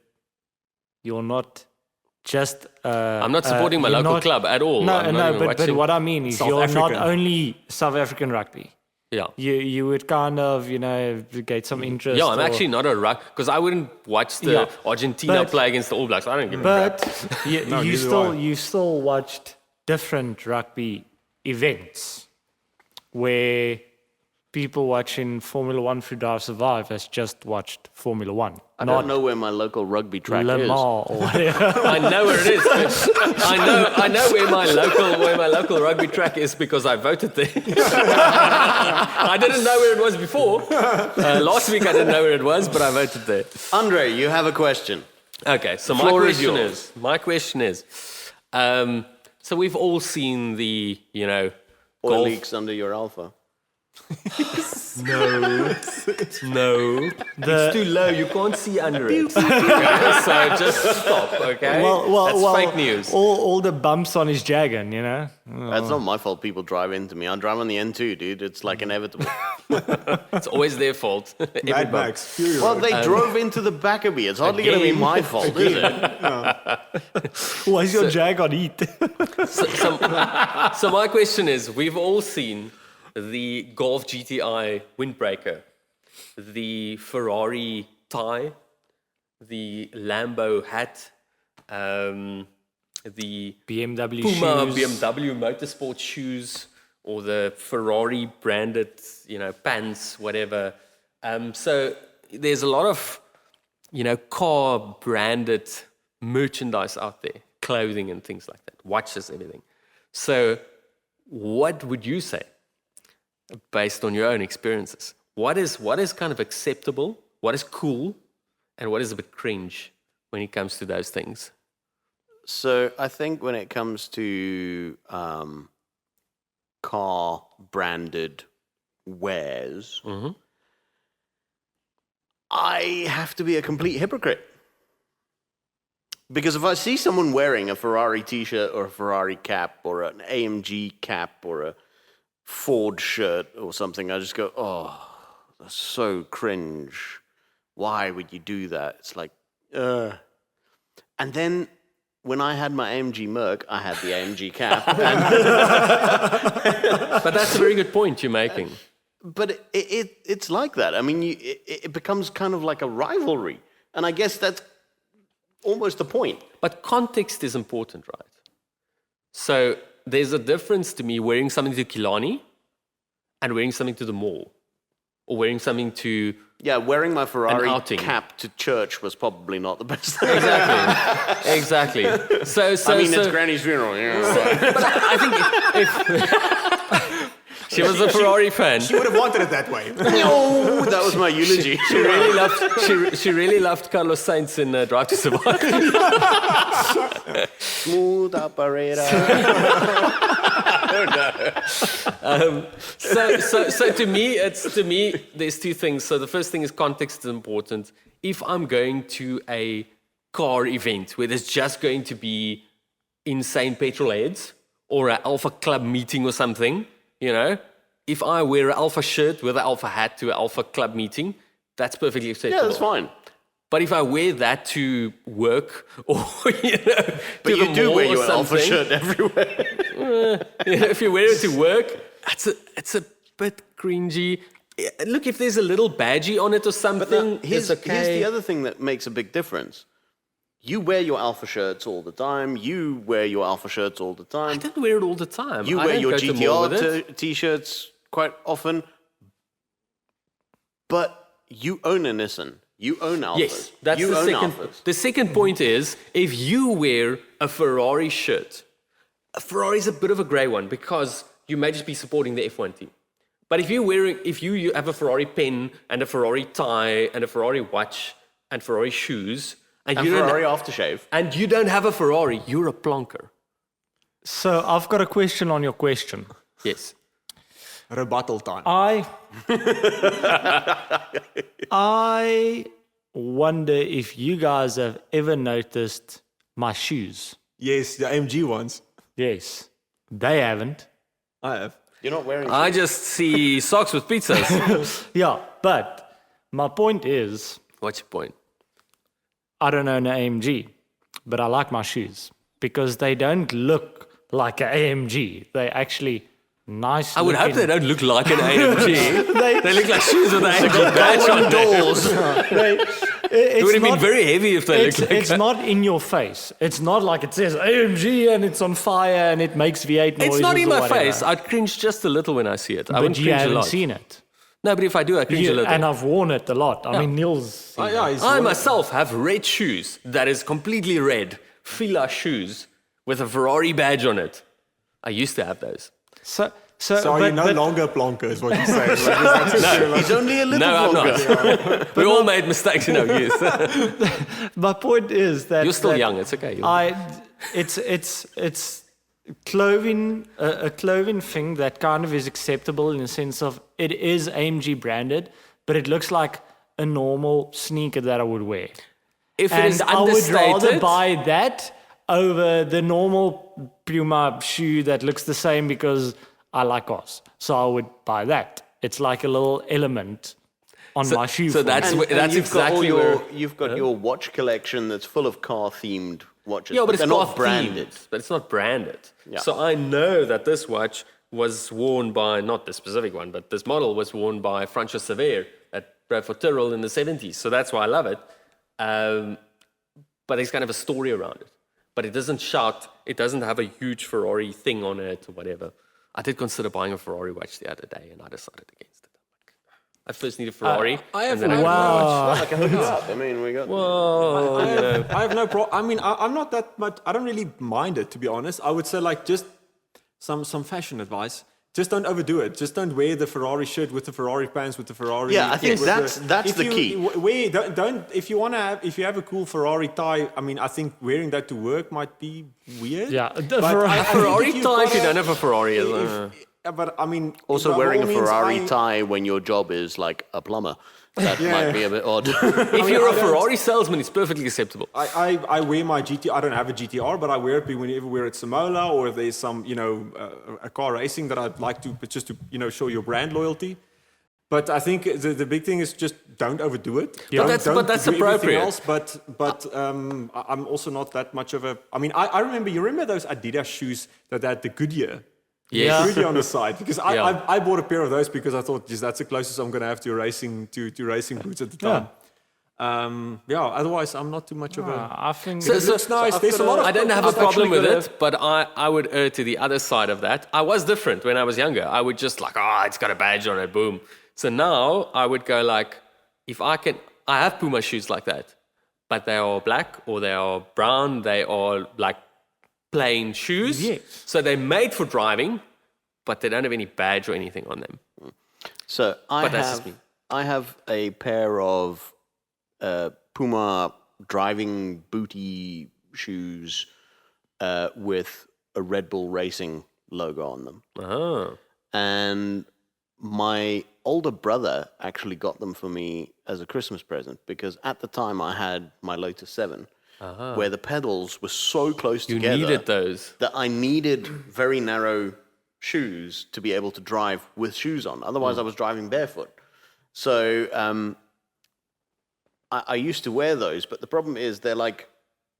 you're not just. I'm not supporting my you're local not- club at all. No, I'm not no, even but watching. what I mean is South you're not African. only South African rugby. Yeah. You would kind of get some interest. Yeah, I'm or- actually not a rugby because I wouldn't watch the Yeah, Argentina but- play against the All Blacks. I don't give a crap. But No, you neither do I. you still watched different rugby events where people watching Formula One through Drive Survive has just watched Formula One, I not don't know where my local rugby track Le is. Mans or whatever. I know where it is. I know where my local rugby track is because I voted there. I didn't know where it was before. Last week I didn't know where it was, but I voted there. Andre, you have a question. Okay, so Floor is yours. my question is, so we've all seen the oil Golf. leaks under your Alpha. No. It's too low. You can't see under it. So just stop, okay? That's fake news. All the bumps on his Jagan, you know. That's not my fault people drive into me. I drive on the N2, dude. It's like inevitable. It's always their fault. Mad Max, Fury Well, Road. they drove into the back of me. It's hardly going to be Again. my fault, is it? Why is your Jag on heat? So my question is, we've all seen the Golf GTI windbreaker, the Ferrari tie, the Lambo hat, the BMW Puma shoes. BMW motorsport shoes, or the Ferrari branded, pants, whatever. So there's a lot of, car branded merchandise out there, clothing and things like that, watches, everything. So what would you say, based on your own experiences? What is kind of acceptable, what is cool, and what is a bit cringe when it comes to those things? So I think when it comes to car branded wares, I have to be a complete hypocrite. Because if I see someone wearing a Ferrari t-shirt or a Ferrari cap or an AMG cap or a Ford shirt or something, I just go, oh, that's so cringe. Why would you do that? It's like, And then when I had my AMG Merc, I had the AMG cap. But that's a very good point you're making. But it's like that. I mean, it becomes kind of like a rivalry. And I guess that's almost the point. But context is important, right? So there's a difference to me wearing something to Killarney and wearing something to the mall, or wearing something to... Yeah, wearing my Ferrari outing. cap to church was probably not the best thing. Exactly. So I mean, it's Granny's funeral. but I think if she was a Ferrari fan, She would have wanted it that way. No, that was my eulogy. she really loved Carlos Sainz in Drive to Survive. Smooth operator. So to me, there's two things. So the first thing is context is important. If I'm going to a car event where there's just going to be insane petrol heads or an Alpha Club meeting or something, if I wear an Alpha shirt with an Alpha hat to an Alpha Club meeting, that's perfectly acceptable. Yeah, that's fine. But if I wear that to work or But to you the do mall wear or your Alpha something, shirt everywhere. if you wear it to work, it's a bit cringy. Look, if there's a little badgie on it or something, Here's it's okay. here's the other thing that makes a big difference. You wear your Alpha shirts all the time. You wear your Alpha shirts all the I time. don't wear it all the time. You I wear don't your go to the mall with it. GTR t-shirts quite often. But you own a Nissan. You own Alphas. Yes, that's you the own second. Alphas. The second point is if you wear a Ferrari shirt, a Ferrari is a bit of a grey one because you may just be supporting the F1 team. But if you have a Ferrari pen and a Ferrari tie and a Ferrari watch and Ferrari shoes and And you Ferrari don't aftershave. and you don't have a Ferrari, you're a plonker. So I've got a question on your question. Yes. Rebuttal time. I wonder if you guys have ever noticed my shoes. Yes, the AMG ones. Yes. They haven't. I have. You're not wearing. I just see socks with pizzas. Yeah, but my point is, What's your point? I don't own an AMG, but I like my shoes because they don't look like an AMG. They actually nice. I would hope they don't look like an AMG. They They look like shoes with an AMG badge on doors. It would have been very heavy if they looked like It's not in your face. It's not like it says AMG and it's on fire and it makes V8 noises. It's not in or my whatever. face. I'd cringe just a little when I see it. I But wouldn't you cringe a haven't lot. seen it. No, but if I do, I cringe a little. And I've worn it a lot. I mean, Neil's. I myself have red shoes that is completely red, Fila shoes with a Ferrari badge on it. I used to have those. So So are you no but- longer plonker, is what you're saying? Like, is that He's only a little No, I'm longer. not. We all made mistakes in our youth. My point is that You're still that young. It's okay. it's a clothing thing that kind of is acceptable in the sense of it is AMG branded, but it looks like a normal sneaker that I would wear. If it And is I would rather understated, buy that over the normal Puma shoe that looks the same because I like cars. So I would buy that. It's like a little element on my shoe. so for me. that's And that's you've got all exactly your, where. you've got your watch collection that's full of car-themed watches. Yeah, but it's they're not not branded. but it's not branded. Yeah. So I know that this watch was worn by, not this specific one, but this model was worn by Francois Sever at Bradford Tyrrell in the 70s. So that's why I love it. But there's kind of a story around it. But it doesn't shout, it doesn't have a huge Ferrari thing on it or whatever. I did consider buying a Ferrari watch the other day and I decided against it. I first need a Ferrari. I have and then Wow. I can hook it up. I mean, we got... I have no problem. I mean, I'm not that much. I don't really mind it, to be honest. I would say like just some fashion advice. Just don't overdo it. Just don't wear the Ferrari shirt with the Ferrari pants with the Ferrari. Yeah, I think with that's if the you key. Wear, don't if you want to have, if you have a cool Ferrari tie. I mean, I think wearing that to work might be weird. Yeah, the But Ferrari- I think Ferrari if you've tie if got you a- don't have a Ferrari. But I mean, Also by wearing all a means, Ferrari tie when your job is like a plumber. That might be a bit odd. If you're a Ferrari salesman, it's perfectly acceptable. I wear my GT. I don't have a GTR, but I wear it whenever we're at Samola or if there's some, a car racing that I'd like to, just to, show your brand loyalty. But I think the big thing is just don't overdo it. Yeah. But that's do everything appropriate. Else, but I'm also not that much of a. I mean, I remember. You remember those Adidas shoes that had the Goodyear? Yes. Goodyear on the side, because Yeah. I bought a pair of those because I thought, geez, that's the closest I'm going to have to racing boots at the time. Otherwise I'm not too much of a. I think It looks nice. There's a lot of. I don't have a I've problem actually with got it, but I would err to the other side of that. I was different when I was younger. I would just like, it's got a badge on it, boom. So now I would go like, if I can, I have Puma shoes like that, but they are black or they are brown. They are like plain shoes. Yes. So they're made for driving, but they don't have any badge or anything on them. So But that's just me. I have a pair of Puma driving booty shoes with a Red Bull Racing logo on them. Oh. And my older brother actually got them for me as a Christmas present because at the time I had my Lotus 7 where the pedals were so close You together needed those. that I needed very narrow shoes to be able to drive with shoes on. Otherwise, I was driving barefoot. So I used to wear those, but the problem is they're like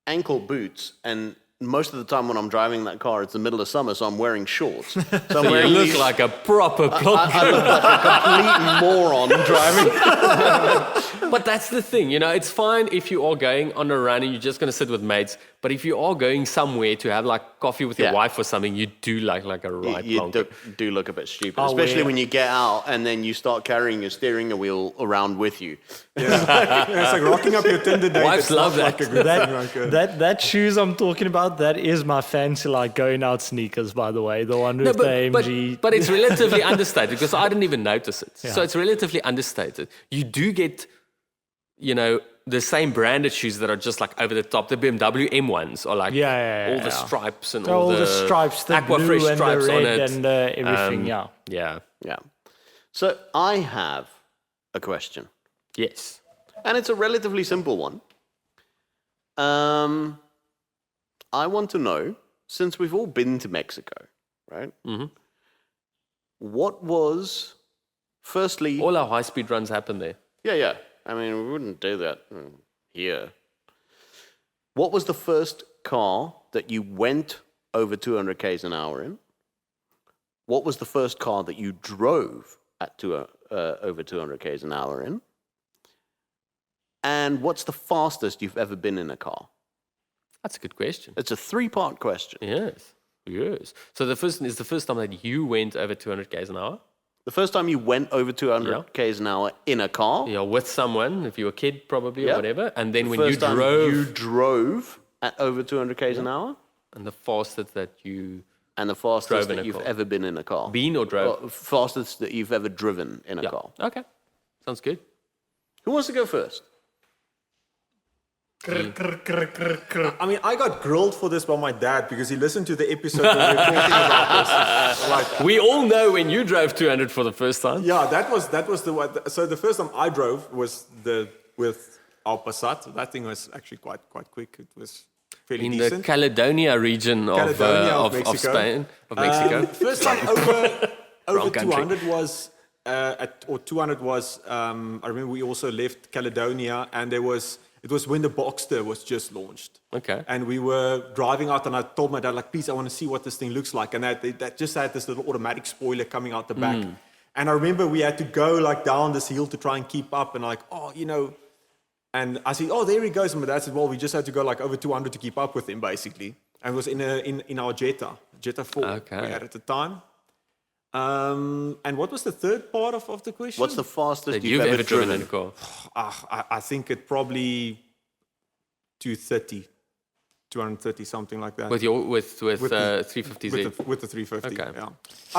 ankle boots, and most of the time when I'm driving that car, it's the middle of summer, so I'm wearing shorts. So I'm You wearing look these- like a proper plonker. I look like a complete moron driving. But that's the thing, it's fine if you are going on a run and you're just going to sit with mates. But if you are going somewhere to have like coffee with your Yeah. wife or something, you do like a right You plonker. do look a bit stupid, Oh, especially yeah. when you get out and then you start carrying your steering wheel around with you. It's like rocking up your Tinder date. Wives It's not love like that. a good thing. Like, that shoes I'm talking about, that is my fancy like going out sneakers, by the way. The one with the AMG. but it's relatively understated because I didn't even notice it. So it's relatively understated. You do get, the same branded shoes that are just like over the top. The BMW M1s are like Yeah, all the yeah. stripes and all the stripes, the aqua blue fresh and the stripes on red it. and everything, yeah. Yeah. Yeah. So I have a question, Yes. and it's a relatively simple one. I want to know, since we've all been to Mexico, right? Mm-hmm. What was, firstly, All our high-speed runs happen there. yeah. I mean, we wouldn't do that here. What was the first car that you went over 200 k's an hour in? What was the first car that you drove at over 200 k's an hour in? And what's the fastest you've ever been in a car? That's a good question. It's a 3-part question. Yes. So the first time that you went over 200 k's an hour? The first time you went over 200 Yeah. k's an hour in a car. With someone, if you were a kid probably Yeah. or whatever, and then The when you first time drove, you drove at over 200 k's an hour. and the fastest that you And the fastest Drove in that a you've car. ever been in a car. been or drove. Or fastest that you've ever driven in a car. Okay. Sounds good. Who wants to go first? I mean, I got grilled for this by my dad because he listened to the episode where we were talking about this. Like, We all know when you drove 200 for the first time. yeah, that was the one. So the first time I drove was with our Passat. That thing was actually quite quick. It was fairly In decent. the Caledonia region Caledonia of Mexico. Spain, of Mexico. First time over Wrong country. 200 was, 200 was, I remember we also left Caledonia and it was when the Boxster was just launched. Okay. And we were driving out and I told my dad, like, please, I want to see what this thing looks like. And that just had this little automatic spoiler coming out the back. And I remember we had to go like down this hill to try and keep up and like, oh, you know, and I said, oh, there he goes. And my dad said, well, we just had to go like over 200 to keep up with him, basically. And it was in our Jetta 4 Okay. we had at the time. And what was the third part of the question? What's the fastest That you've ever driven in driven? a car. I think it probably 230, something like that. With your with With the- 350Z. with the 350. Okay. Yeah.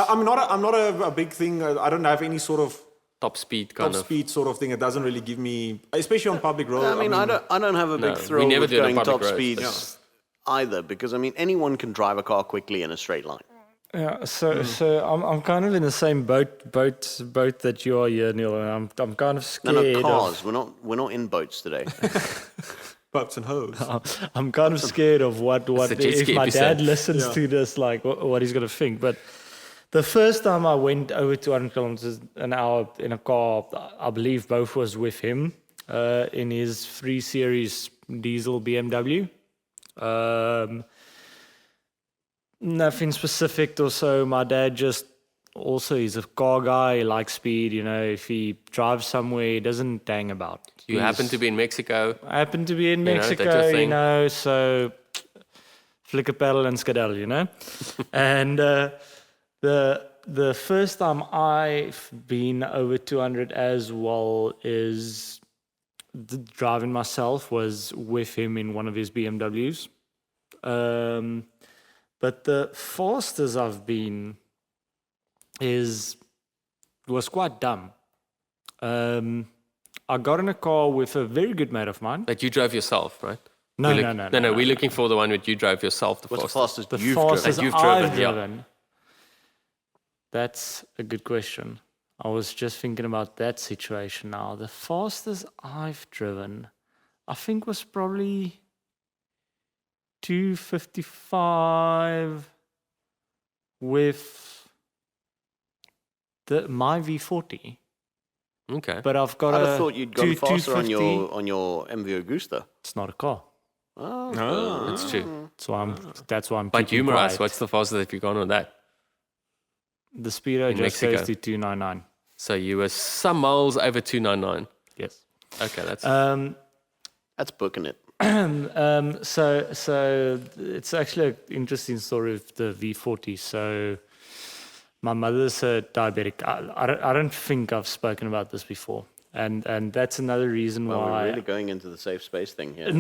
I'm not a big thing. I don't have any sort of Top speed kind top of. speed sort of thing. It doesn't really give me, especially on public road. I mean, I don't have a big No, we thrill never with did on going public top roads, speeds either, because I mean, anyone can drive a car quickly in a straight line. Yeah, so I'm kind of in the same boat that you are here, Neil. And I'm kind of No, scared. no, cars. We're not in boats today. Boats and hose. I'm kind of scared of what a jet if ski my episode. dad listens to this, like what he's gonna think. But the first time I went over 200 kilometers an hour in a car, I believe both was with him in his 3 Series diesel BMW. Nothing specific or so. My dad just also he's a car guy. He likes speed. You know, if he drives somewhere, he doesn't hang about. You happen to be in Mexico. I happen to be in know, that's your Mexico, you thing. know, so flicker pedal and skedaddle, you know. And the first time I've been over 200 as well is driving myself was with him in one of his BMWs. But the fastest I've been was quite dumb. I got in a car with a very good mate of mine. But you drove yourself, right? No, No, we're looking for the one that you drove yourself. What's the fastest. fastest The you've fastest driven? You've driven, I've yeah. driven. That's a good question. I was just thinking about that situation now. The fastest I've driven, I think, was probably 255 with my V40. Okay. But I've got I'd a have thought you'd gone faster on 250. your MV Augusta. It's not a car. That's true. That's why I'm But keeping humor us, quiet. what's the fastest that you've gone on that? The speedo In just Mexico? goes to 299. So you were some miles over 299. Yes. Okay, that's That's booking it. So it's actually an interesting story of the V40. So my mother's a diabetic. I don't think I've spoken about this before, and that's another reason Well, why. we're really going into the safe space thing here.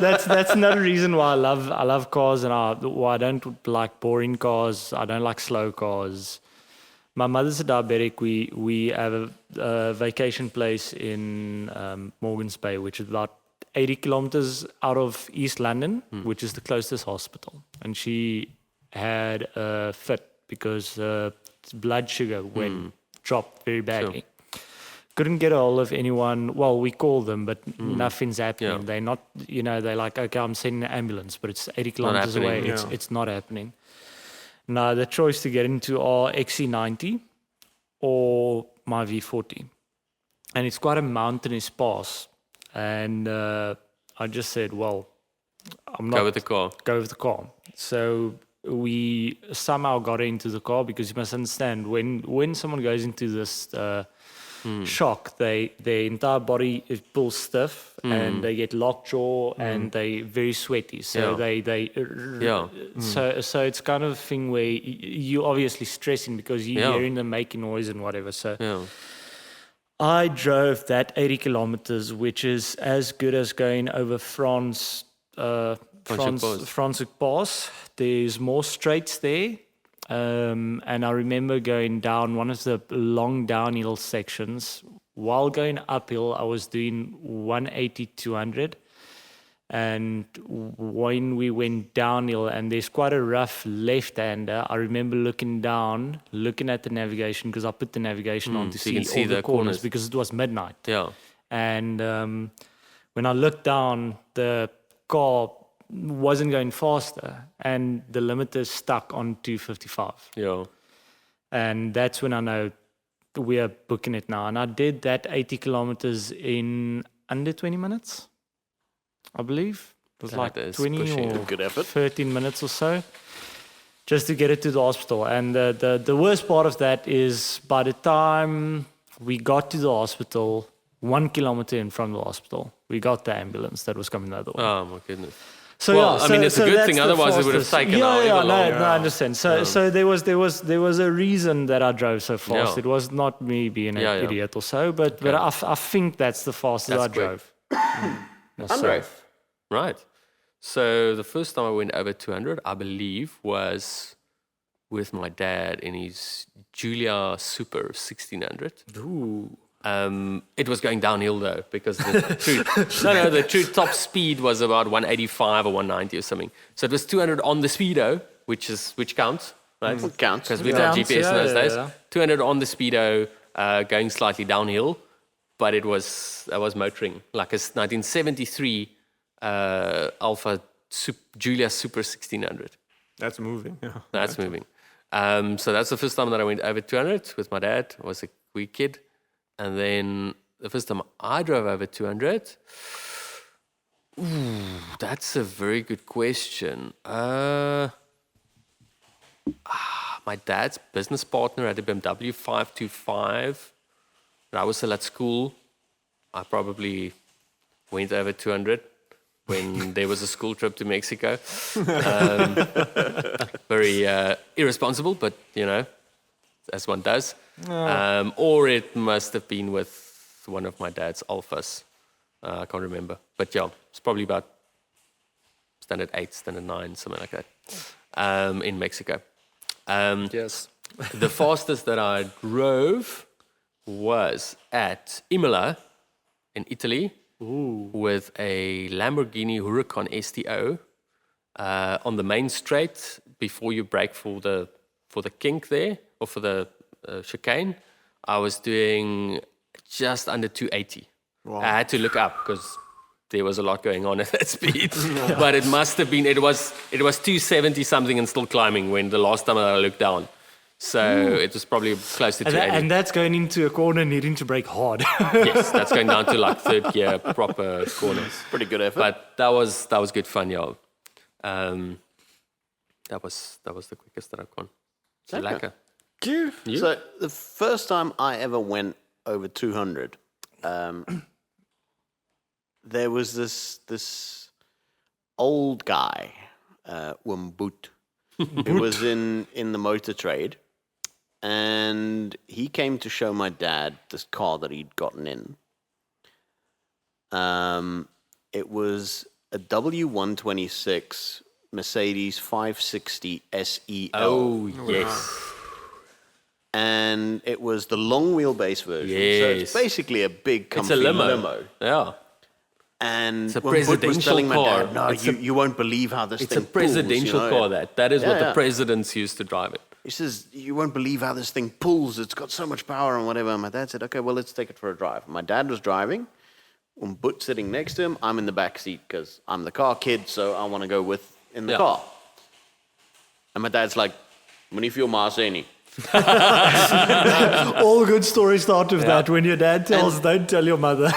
That's another reason why I love cars, and why I don't like boring cars. I don't like slow cars. My mother's a diabetic. We have a vacation place in Morgan's Bay, which is about 80 kilometers out of East London, which is the closest hospital. And she had a fit because blood sugar dropped very badly. Couldn't get a hold of anyone. Well, we called them, but nothing's happening. Yeah. They're not, they're like, okay, I'm sending an ambulance, but it's 80 kilometers away. happening, It's not happening. Now, the choice to get into are XC90 or my V40. And it's quite a mountainous pass. And I just said, well, I'm not... go with the car. Go with the car. So we somehow got into the car, because you must understand, when someone goes into this shock, their entire body pulls stiff and they get lockjaw and they very sweaty. So Yeah. So it's kind of a thing where you're obviously stressing because you're Yeah. hearing them making noise and whatever. So Yeah. I drove that 80 kilometers, which is as good as going over France Pass. There's more straights there. And I remember going down one of the long downhill sections while going uphill, I was doing 180, 200. And when we went downhill, and there's quite a rough left-hander, I remember looking down, looking at the navigation, because I put the navigation on to so you see can all see the the corners, corners. because it was midnight. Yeah. And when I looked down, the car wasn't going faster, and the limiter stuck on 255. Yeah. And that's when I know we are booking it now. And I did that 80 kilometers in under 20 minutes, I believe. It was like That is 20 pushing or it. Good effort. 13 minutes or so, just to get it to the hospital. And the worst part of that is by the time we got to the hospital, 1 kilometer in front of the hospital, we got the ambulance that was coming the other way. Oh my goodness. So Well, yeah, I mean, it's a good that's thing, the otherwise it would have fastest. taken Yeah, however yeah, long. no, I understand. So there was a reason that I drove so fast. Yeah. It was not me being an Yeah. idiot or so, but I think that's the fastest I That's quick. drove. Andre. Right. So the first time I went over 200, I believe, was with my dad in his Julia Super 1600. Ooh. It was going downhill though, because the true top speed was about 185 or 190 or something. So it was 200 on the speedo, which counts, right? It counts. Because we It had counts, GPS in yeah, those yeah, days. yeah. 200 on the speedo, going slightly downhill, but I was motoring like a 1973 Alpha Julia Super 1600. That's moving. Yeah. That's moving. So that's the first time that I went over 200 with my dad. I was a wee kid. And then the first time I drove over 200, that's a very good question. My dad's business partner had a BMW 525. When I was still at school, I probably went over 200 when there was a school trip to Mexico. Very irresponsible, but as one does. Or it must have been with one of my dad's Alphas. I can't remember. But yeah, it's probably about standard 8, standard 9, something like that, in Mexico. Yes. The fastest that I drove was at Imola in Italy with a Lamborghini Huracan STO on the main straight before you brake for the kink there, or for the chicane. I was doing just under 280. Wow. I had to look up because there was a lot going on at that speed. But it must have been, it was 270 something and still climbing when the last time I looked down. So it was probably close to 280. And that's going into a corner needing to brake hard. Yes, that's going down to like third gear proper corners. Pretty good effort. But that was good fun, y'all. That was the quickest that I've gone. So lekker. You? So the first time I ever went over 200, there was this old guy, Wumboot, who was in the motor trade, and he came to show my dad this car that he'd gotten in. It was a W126 Mercedes 560 SEL. Oh, yes. And it was the long wheelbase version. So it's Yes. basically a big, comfy It's a limo. Yeah. And It's a when Bud was presidential telling my car. dad, no, you won't believe how this It's thing a presidential pulls, you know? car, that is what Yeah. the presidents used to drive it. He says, you won't believe how this thing pulls. It's got so much power and whatever. And my dad said, okay, well, let's take it for a drive. My dad was driving. Bud sitting next to him. I'm in the back seat because I'm the car kid, so I want to go with in the Yeah. car. And my dad's like, "Moenie veel maas hê nie." All good stories start with that. When your dad tells, don't tell your mother.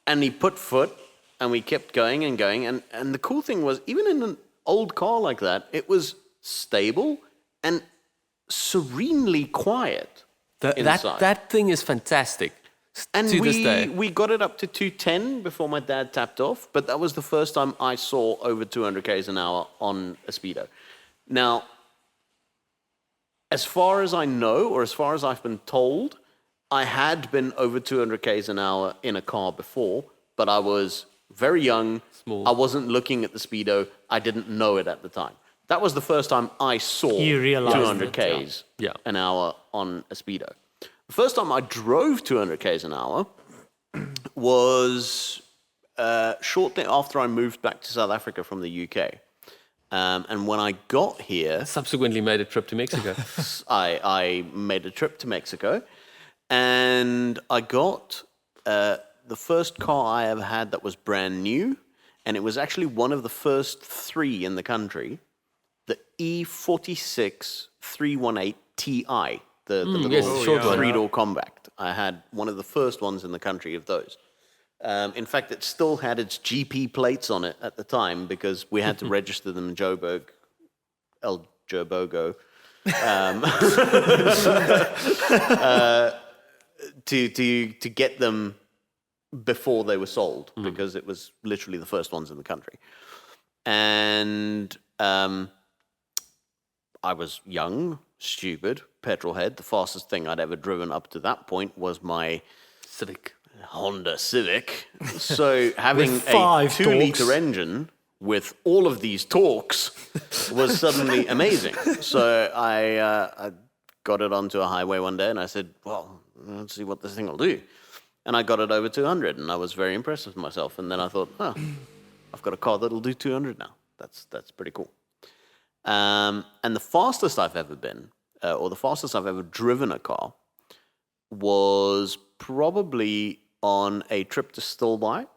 And he put foot, and we kept going and going. And the cool thing was, even in an old car like that, it was stable and serenely quiet inside. That thing is fantastic. And to this day. we got it up to 210 before my dad tapped off, but that was the first time I saw over 200 k's an hour on a speedo. Now, as far as I know, or as far as I've been told, I had been over 200 k's an hour in a car before, but I was very young. Small. I wasn't looking at the speedo. I didn't know it at the time. That was the first time I saw You realized 200 it, k's yeah. an hour on a speedo. first time I drove 200 k's an hour was shortly after I moved back to South Africa from the UK. And when I got here, Subsequently made a trip to Mexico. I made a trip to Mexico, and I got the first car I ever had that was brand new, and it was actually one of the first 3 in the country, the E46 318 Ti, the little yes, short one. 3-door compact. I had one of the first ones in the country of those. In fact, it still had its GP plates on it at the time because we had to register them in Joburg, El Jobogo, to get them before they were sold because it was literally the first ones in the country. And I was young, stupid, petrol head. The fastest thing I'd ever driven up to that point was my Civic. Honda Civic. So having With a 5 2-liter torques. engine with all of these torques was suddenly amazing. So I got it onto a highway one day and I said, well, let's see what this thing will do. And I got it over 200 and I was very impressed with myself. And then I thought, I've got a car that'll do 200 now. That's pretty cool. And the fastest I've ever been, or the fastest I've ever driven a car, was probably on a trip to Stilby.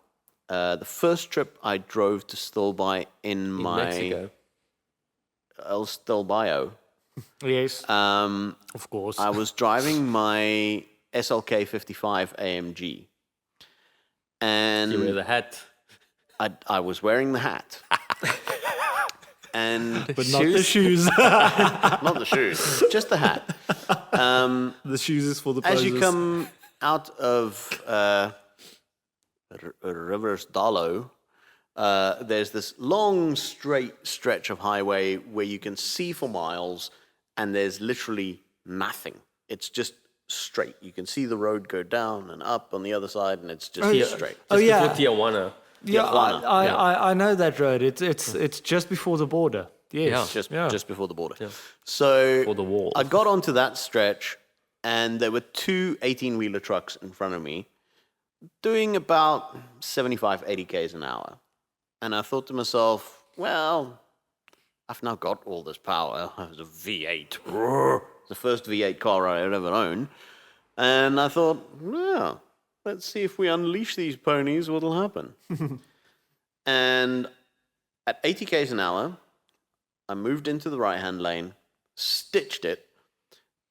The first trip I drove to Stilby in my Mexico. El Stilbio. Yes, of course. I was driving my SLK 55 AMG, and You wear the hat. I was wearing the hat. And but not the shoes. not the shoes, just the hat. The shoes is for the As poses. you come out of Riversdalo, there's this long, straight stretch of highway where you can see for miles, and there's literally nothing. It's just straight. You can see the road go down and up on the other side, and it's just straight. Oh Just yeah, before Tijuana. yeah. Tijuana, I know that road. It's just before the border. Yes, Just before the border. So Or the wall. I got onto that stretch, and there were 2 18-wheeler trucks in front of me doing about 75, 80 k's an hour. And I thought to myself, well, I've now got all this power. It was a V8. The first V8 car I had ever owned. And I thought, well, let's see if we unleash these ponies, what'll happen. And at 80 k's an hour, I moved into the right-hand lane, stitched it,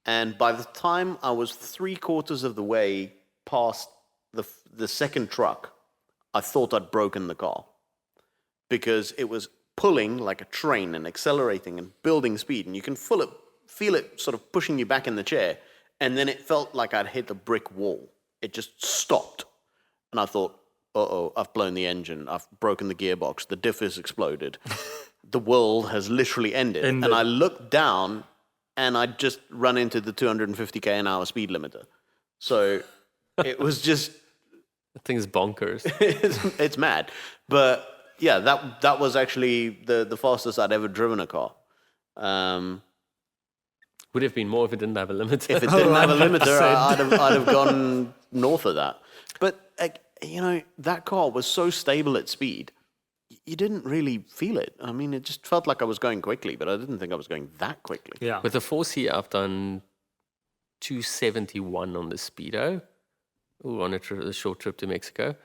and by the time I was 3/4 of the way past the second truck, I thought I'd broken the car because it was pulling like a train and accelerating and building speed, and you can feel it sort of pushing you back in the chair, and then it felt like I'd hit a brick wall. It just stopped, and I thought, uh-oh, I've blown the engine, I've broken the gearbox, the diff has exploded. The world has literally ended. And I looked down, and I'd just run into the 250 k an hour speed limiter. So it was just, That thing's bonkers. it's mad. But yeah, that was actually the fastest I'd ever driven a car. Would have been more if it didn't have a limiter. If it didn't have a limiter, I'd have gone north of that. But that car was so stable at speed, you didn't really feel it. I mean, it just felt like I was going quickly, but I didn't think I was going that quickly. Yeah. With the 4C, I've done 271 on the Speedo. Ooh, on a short trip to Mexico.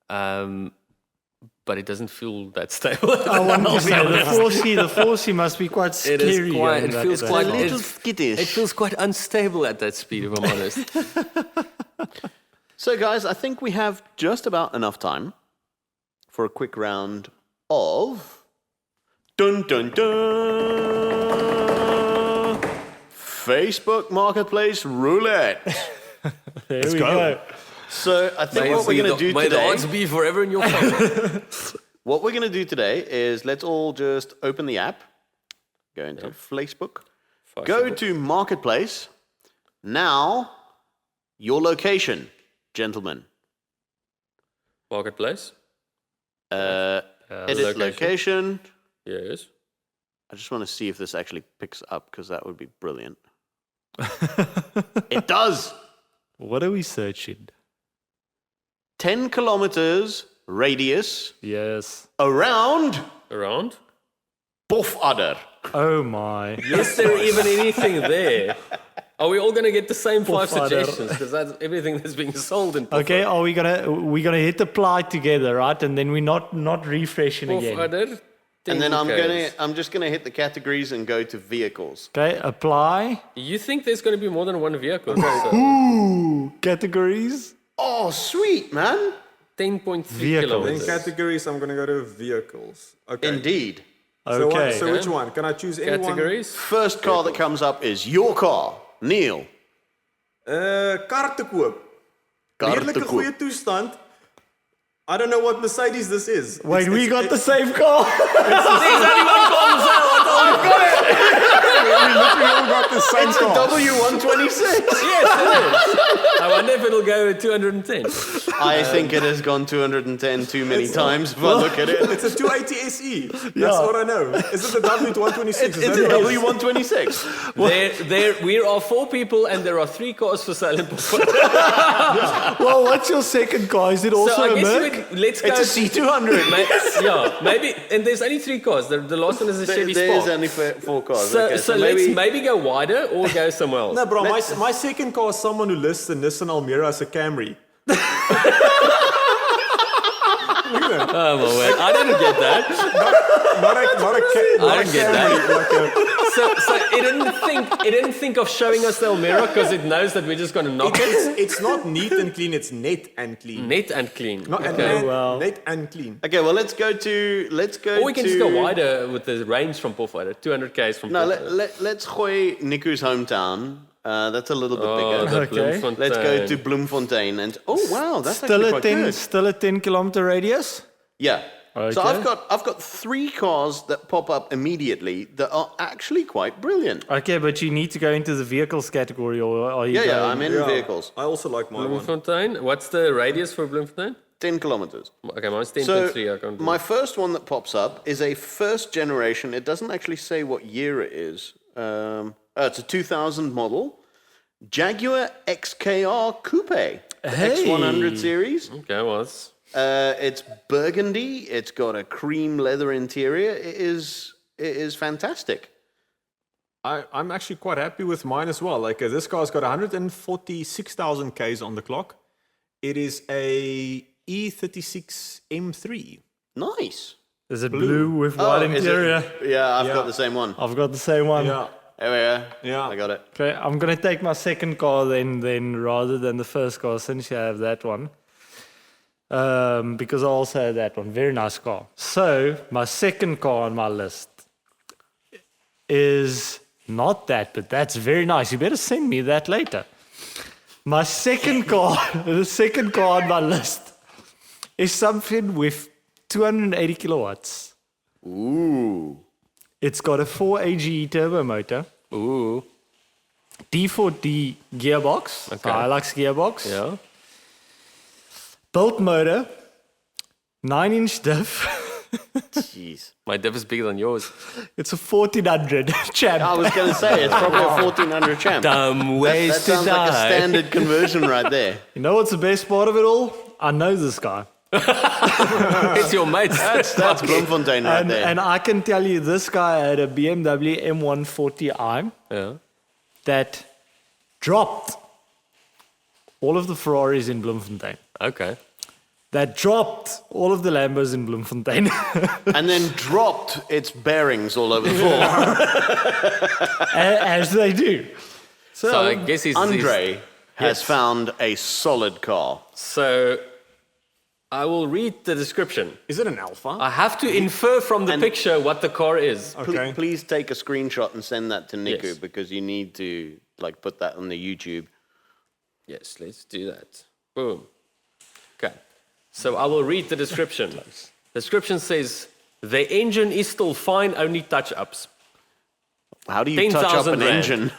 But it doesn't feel that stable. I want to say the 4C must be quite scary. It is quite. going It that feels way. quite. A little skittish. It feels quite unstable at that speed, if I'm honest. So, guys, I think we have just about enough time for a quick round of dun dun dun Facebook Marketplace Roulette. There we go. So, I think what we're going to do May the today. odds be forever in your favor. What we're going to do today is let's all just open the app, go into Facebook, go to Marketplace. Now, your location, gentlemen. Marketplace. Edit location. Yes. I just want to see if this actually picks up because that would be brilliant. It does. What are we searching? 10 kilometers radius Yes. around Around? Pofadder. Oh my. Is there even anything there? Are we all going to get the same 5 Pofadder. suggestions? Because that's everything that's being sold in Okay, are we gonna hit apply together, right? And then we're not refreshing again. Pofadder. And then 10Ks. I'm just gonna hit the categories and go to vehicles. Okay, apply. You think there's going to be more than one vehicle? So Ooh, categories. Oh, sweet, man. 10.3 Vehicles. In kilometers. categories, I'm going to go to vehicles. Okay. Indeed. So, Okay. so which one? Can I choose anyone? Categories? First car that comes up is your car, Neil. Kar te koop. Kar te Redelike koop. goeie toestand. I don't know what Mercedes this is. Wait, we got the same car. There's only one car on sale. We literally all got the same It's a car. W126. Yes, it is. I wonder if it'll go to 210. I think it has gone 210 too many times if I look at it. It's a 280 SE. That's what I know. Is it the W126? It's a W126. We are 4 people and there are 3 cars for sale in Pofadder. Well, what's your second car? Is it also So I a guess Merc? let's go. It's a C200. Yeah, maybe. And there's only 3 cars. The last one is a Chevy There's Spark. only 4 cars. So, okay, so maybe, let's maybe go wider or go somewhere else. No, bro, my second car is someone who lists the Nissan Almera as a Camry. Oh, well, wait. I didn't get that. Not I a didn't get Camry. that. So it didn't think of showing us the Almera because it knows that we're just going to knock it. It's not neat and clean, it's net and clean. Net and clean. Not Okay. net and clean. Okay, well, let's go Or we can just go wider with the range from Pofadder. 200 k's from No, Pofadder. let's gooi Niku's hometown. That's a little bit Oh, bigger. the Okay. Bloemfontein. Let's go to Bloemfontein and wow, that's Still actually a quite 10, good. still a 10 kilometer radius. Yeah. So Okay. I've got 3 cars that pop up immediately that are actually quite brilliant. Okay, but you need to go into the vehicles category, or are you? Yeah, going? I'm in vehicles. I also like my one. Bloemfontein. What's the radius for Bloemfontein? 10 kilometers. Okay, mine's So 10.3. I can't do my first one that pops up is a first generation. It doesn't actually say what year it is. It's a 2000 model. Jaguar XKR Coupe. X100 series. Okay, well, it's It's burgundy. It's got a cream leather interior. It is fantastic. I'm actually quite happy with mine as well. Like this car's got 146,000 Ks on the clock. It is a E36 M3. Nice. Is it blue with white is it- interior? Yeah, I've Yeah. got the same one. I've got the same one. Yeah. There we go. Yeah. I got it. Okay, I'm gonna take my second car then rather than the first car, since you have that one. Because I also have that one. Very nice car. So my second car on my list is not that, but that's very nice. You better send me that later. My second car, the second car on my list is something with 280 kilowatts. Ooh. It's got a 4 AGE turbo motor. ooh, D4D gearbox, Okay. Hilux gearbox, yeah. built motor, 9-inch diff. Jeez. My diff is bigger than yours. It's a 1400 champ. I was going to say, it's probably a 1400 champ. Dumb ways That to sounds like a die. standard conversion right there. You know what's the best part of it all? I know this guy. It's your mates. That's Bloemfontein right And, there. and I can tell you, this guy had a BMW M140i Yeah. that dropped all of the Ferraris in Bloemfontein. Okay. That dropped all of the Lambos in Bloemfontein. And then dropped its bearings all over the floor. As they do. So I guess he's Andre has found a solid car. So I will read the description. Is it an Alpha? I have to infer from the And- picture what the car is. Okay. Please take a screenshot and send that to Niku Yes. because you need to put that on the YouTube. Yes, let's do that. Boom. Okay. So I will read the description. The description says, the engine is still fine, only touch-ups. How do you touch up 10,000 an rand. engine?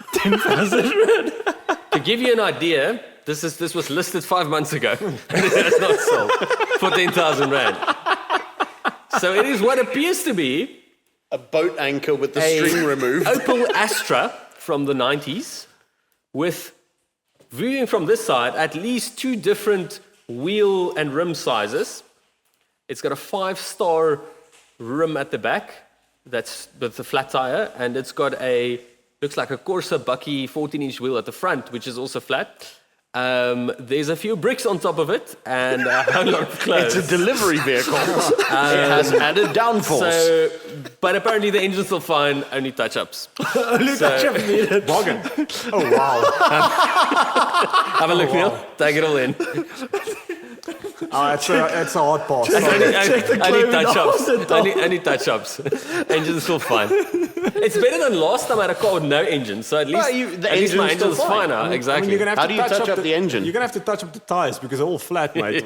To give you an idea, this was listed 5 months ago. And it has not sold for 10,000 rand. So it is what appears to be A boat anchor with the a string removed. Opel Astra from the 90s with viewing from this side, at least 2 different wheel and rim sizes. It's got a 5-star rim at the back, that's with the flat tire, and it's got looks like a Corsa Bucky 14-inch wheel at the front, which is also flat. There's a few bricks on top of it, and a whole lot of clothes. It's a delivery vehicle. It has added downforce. So, but apparently the engine's still fine, only touch-ups. Only touch-up needed. Bargain. Oh, wow. Have a look, Neil. Take it all in. It's a hard pass. Only touch-ups. Only touch-ups. Engine's still fine. It's better than last time I had a car with no engine, so at least, the at least my engine's still engine's fine fine. now. Exactly. You're gonna have How to do you touch up the engine? You're going to have to touch up the tires because they're all flat, mate.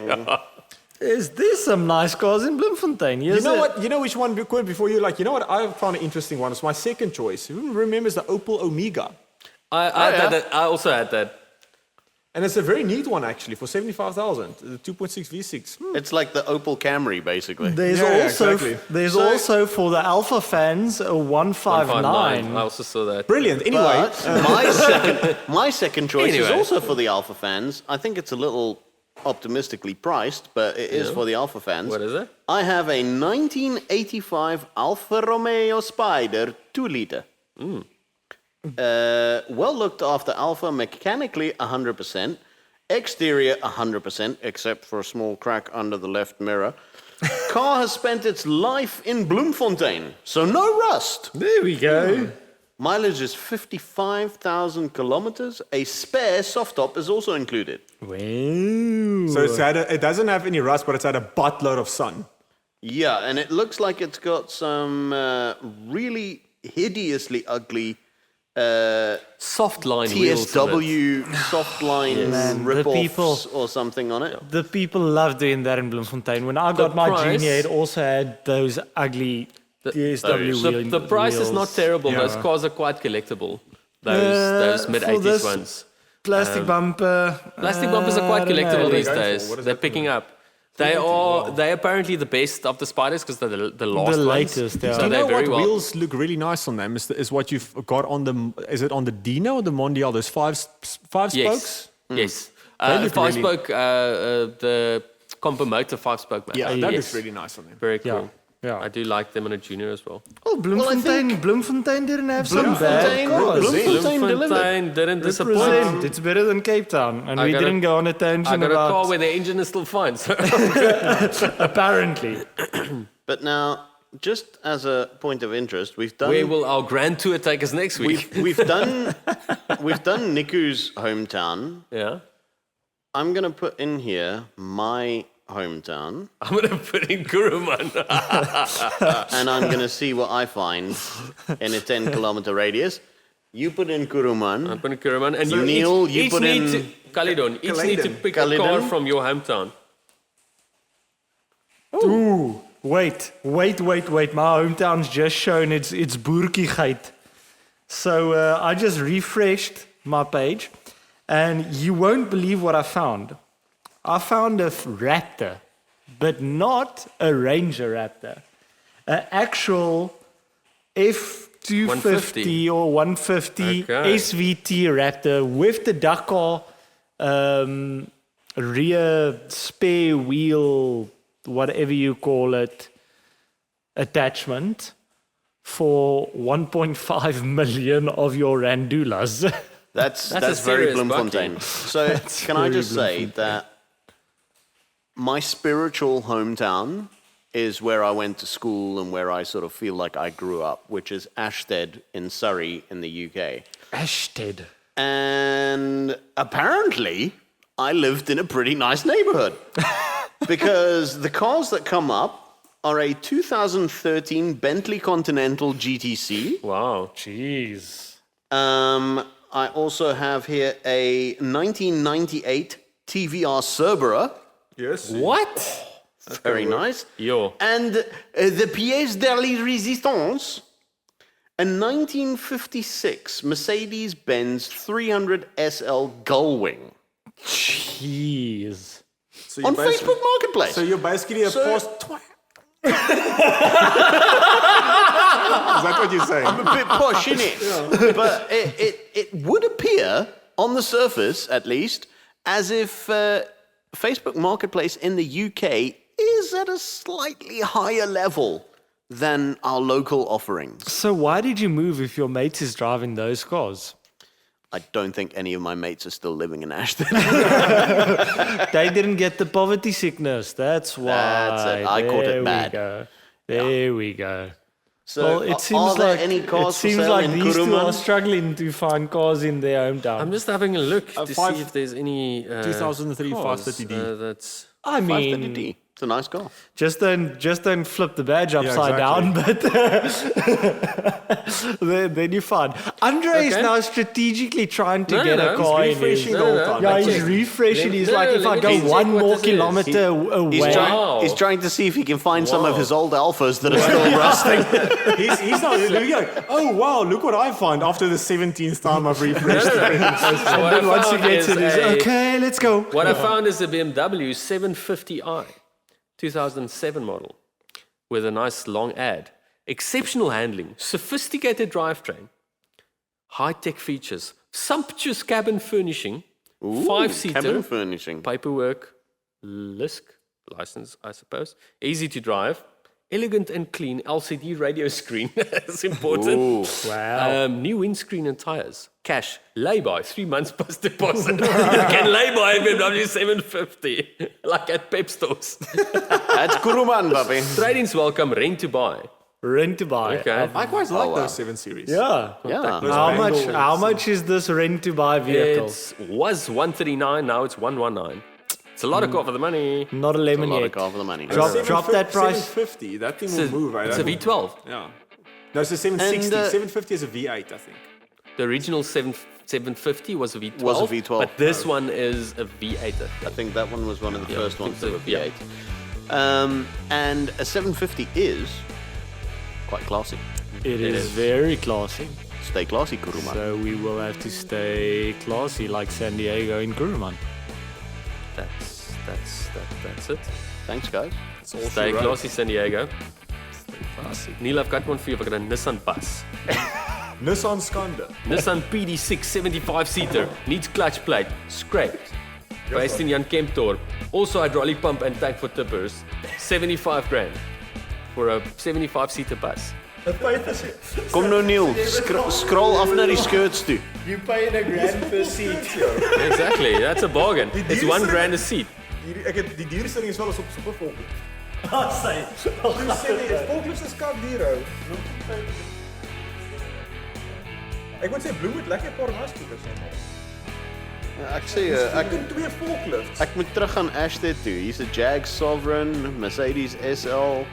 There's some nice cars in Bloemfontein. You know what? You know which one, before you like, you know what? I found an interesting one. It's my second choice. Who remembers the Opel Omega? I also had that. And it's a very neat one, actually, for 75,000. The 2.6 V6. It's like the Opel Camry, basically. There's Yeah, also exactly. also for the Alpha fans a 159. I also saw that. Brilliant. Anyway, But my second choice is Anyway. also for the Alpha fans. I think it's a little optimistically priced, but it is for the Alpha fans. What is it? I have a 1985 Alfa Romeo Spider 2-liter. Well looked after Alpha, mechanically 100%, exterior 100%, except for a small crack under the left mirror. Car has spent its life in Bloemfontein, so no rust. There we go. Mileage is 55,000 kilometers. A spare soft top is also included. Wow. so it doesn't have any rust, but it's had a buttload of sun. Yeah, and it looks like it's got some really hideously ugly Soft line wheels. on it. TSW soft line Man, the rip-offs people- or something on it. The people love doing that in Bloemfontein. When I got my price- Junior, it also had those ugly DSW wheels. The price is not terrible. Yeah. Those cars are quite collectible. Those for mid-80s this ones. Plastic bumper. Plastic bumpers are quite I don't know. collectible What are these they going days. for? What is They're that picking up. They're apparently the best of the Spiders because they're the last The ones. latest, yeah. So You they're know very what well. wheels look really nice on them is what you've got on them. Is it on the Dino or the Mondial? Those five spokes? Yes. Yes. look really- 5-spoke, the Compo Motor 5-spoke. Man. Yeah, that Yes. looks really nice on them. Very cool. Yeah. I do like them on a Junior as well. Oh, Bloemfontein didn't have some bad cars. Bloemfontein delivered. Bloemfontein didn't disappoint. Represent. It's better than Cape Town. And we got a- didn't go on a I tangent got a car about where the engine is still fine. So apparently. But now, just as a point of interest, we've done where will our grand tour take us next week? we've done Niku's hometown. Yeah. I'm gonna put in here my hometown, I'm going to put in Kuruman. and I'm gonna see what I find in a 10-kilometer radius. You put in Kuruman. I'm putting Kuruman. And you Neil, each, you each put need in- to, Caledon, each need to pick a car Caledon. from your hometown. Ooh, wait. My hometown's just shown its boerkigheid. So I just refreshed my page, and you won't believe what I found. I found a Raptor, but not a Ranger Raptor. An actual F250 or 150 Okay. SVT Raptor with the Dakar rear spare wheel, whatever you call it, attachment for 1.5 million of your Randulas. That's a very serious Bloemfontein. So can I just say that my spiritual hometown is where I went to school and where I sort of feel like I grew up, which is Ashstead in Surrey in the UK. Ashted. And apparently, I lived in a pretty nice neighborhood. Because the cars that come up are a 2013 Bentley Continental GTC. Wow. Jeez. I also have here a 1998 TVR Cerbera. Yes. What? Very nice. Yo. And the pièce de la résistance, a 1956 Mercedes-Benz 300 SL Gullwing Jeez. So on basically- Facebook Marketplace. So you're basically a So- post. Is that what you're saying? a bit posh, isn't it? But it would appear on the surface, at least, as if Facebook Marketplace in the UK is at a slightly higher level than our local offerings. So why did you move if your mate is driving those cars? I don't think any of my mates are still living in Ashton. They didn't get the poverty sickness. That's why. That's it. I caught it bad. There we go. So, Well, it seems are there like any cars it seems for sale like in these two Kuruman? are struggling to find cars in their hometown. I'm just having a look to five- see if there's any 2003 cars, 530D. that's I mean, 530D. It's a nice car. just don't flip the badge upside exactly. down, but then you're fine. Andre is Okay. now strategically trying to No, get no, a he's car in refreshing his. the whole time. Yeah, That's he's it. refreshing. He's like, if I let go me check one what more this is. kilometer away. Wow. He's trying to see if he can find some of Wow. his old Alphas that are still rusting. He's not like, oh wow, look what I find after the 17th time I've refreshed it. And what I Once he found gets is it, he's a- okay, let's go. What I found is a BMW 750i, 2007 model, with a nice long ad. Exceptional handling, sophisticated drivetrain, high-tech features, sumptuous cabin furnishing, Cabin five-seater, furnishing. paperwork, license, I suppose, easy to drive, elegant and clean LCD radio screen. That's important. Ooh. Wow. New windscreen and tires. Cash. Lay-by. 3 months plus deposit. You can lay-by a BMW 750. Like at Pep stores. That's Kuruman, baby. Trade-ins welcome. Rent to buy. Rent to buy. Okay. I quite like those 7 Series. Yeah. Yeah. How much is this rent to buy vehicle? It was 139. Now it's 119. It's a lot of car for the money. Not a A lemon lot of yet. car for the money. Drop that price. 750, that thing It's will a, move, right? it's a V12. Yeah. No, it's a 760. And, 750 is a V8, I think. The original 750 was a V12. Was a V12. But this one is a V8. I think. I think that one was one of the first I ones think that so, were yeah. V8. And a 750 is quite classy. It is very classy. Stay classy, Kuruman. So we will have to stay classy like San Diego in Kuruman. That's it. Thanks, guys. It's all Stay she wrote. classy, San Diego. Classy. Neil, I've got one for you. I've got a Nissan bus. Nissan Skanda. Nissan PD6 75-seater. Needs clutch plate. Scraped. Based in Jan Kempdorp. Also hydraulic pump and tank for tippers. 75 grand. For a 75-seater bus. Kom nou, Neil. Scroll af naar die skirts toe. You paying a grand per seat. Exactly. That's a bargain. It's 1 grand a seat. Ek het die dierstelling is wel eens op so 'n volklip. Volklips is kak dier hou. Ek moet sê Bloem het lekker paar maskoekers nou. Ek sê, Ek doen 2 volklifts. ek moet terug gaan Ashted toe. Hier's 'n Jag Sovereign, Mercedes SL,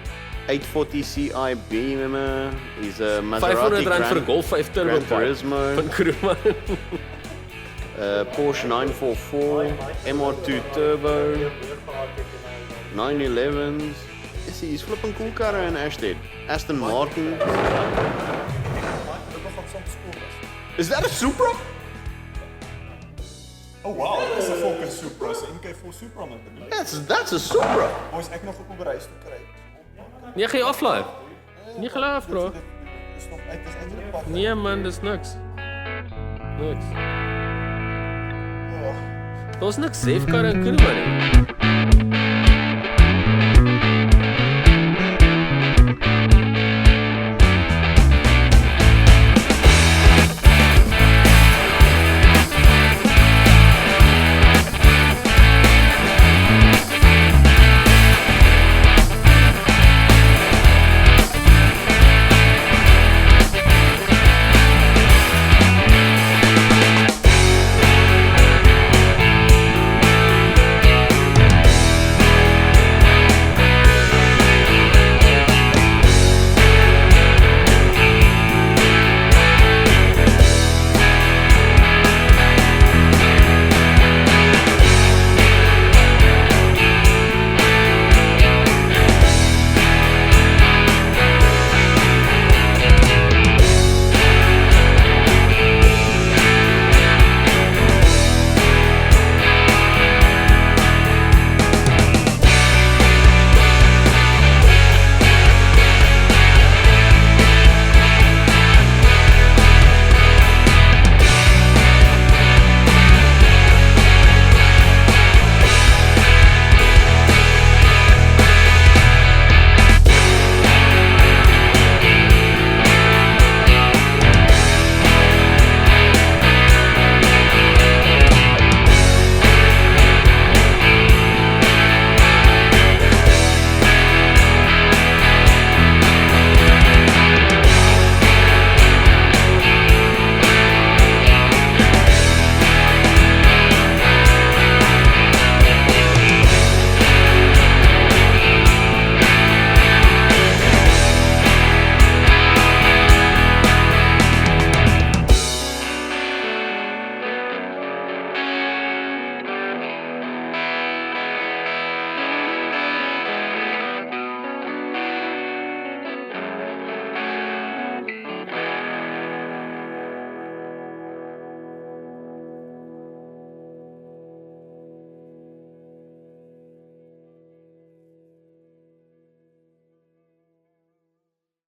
840 CI Beamer. Hier's 'n Maserati R500 vir 'n Golf 5 Turbo Gran Pipe Turismo, van Kuruman. Porsche 944, MR2 Turbo, 911s. Hier's flipping cool karre in Ashted. Aston Martin. Is that a Supra? Oh wow, dit is 'n Volker Supra. Is 'n MK4 Supra met dit. That's a Supra. Ons ek nog op 'n reis toe kry. Nee, ga je aflaai. Nie geloof, bro. Dis nog uit, dis eintlik pad. Nee man, dis niks. Niks. Daar's niks safe karre in Kuruman nie.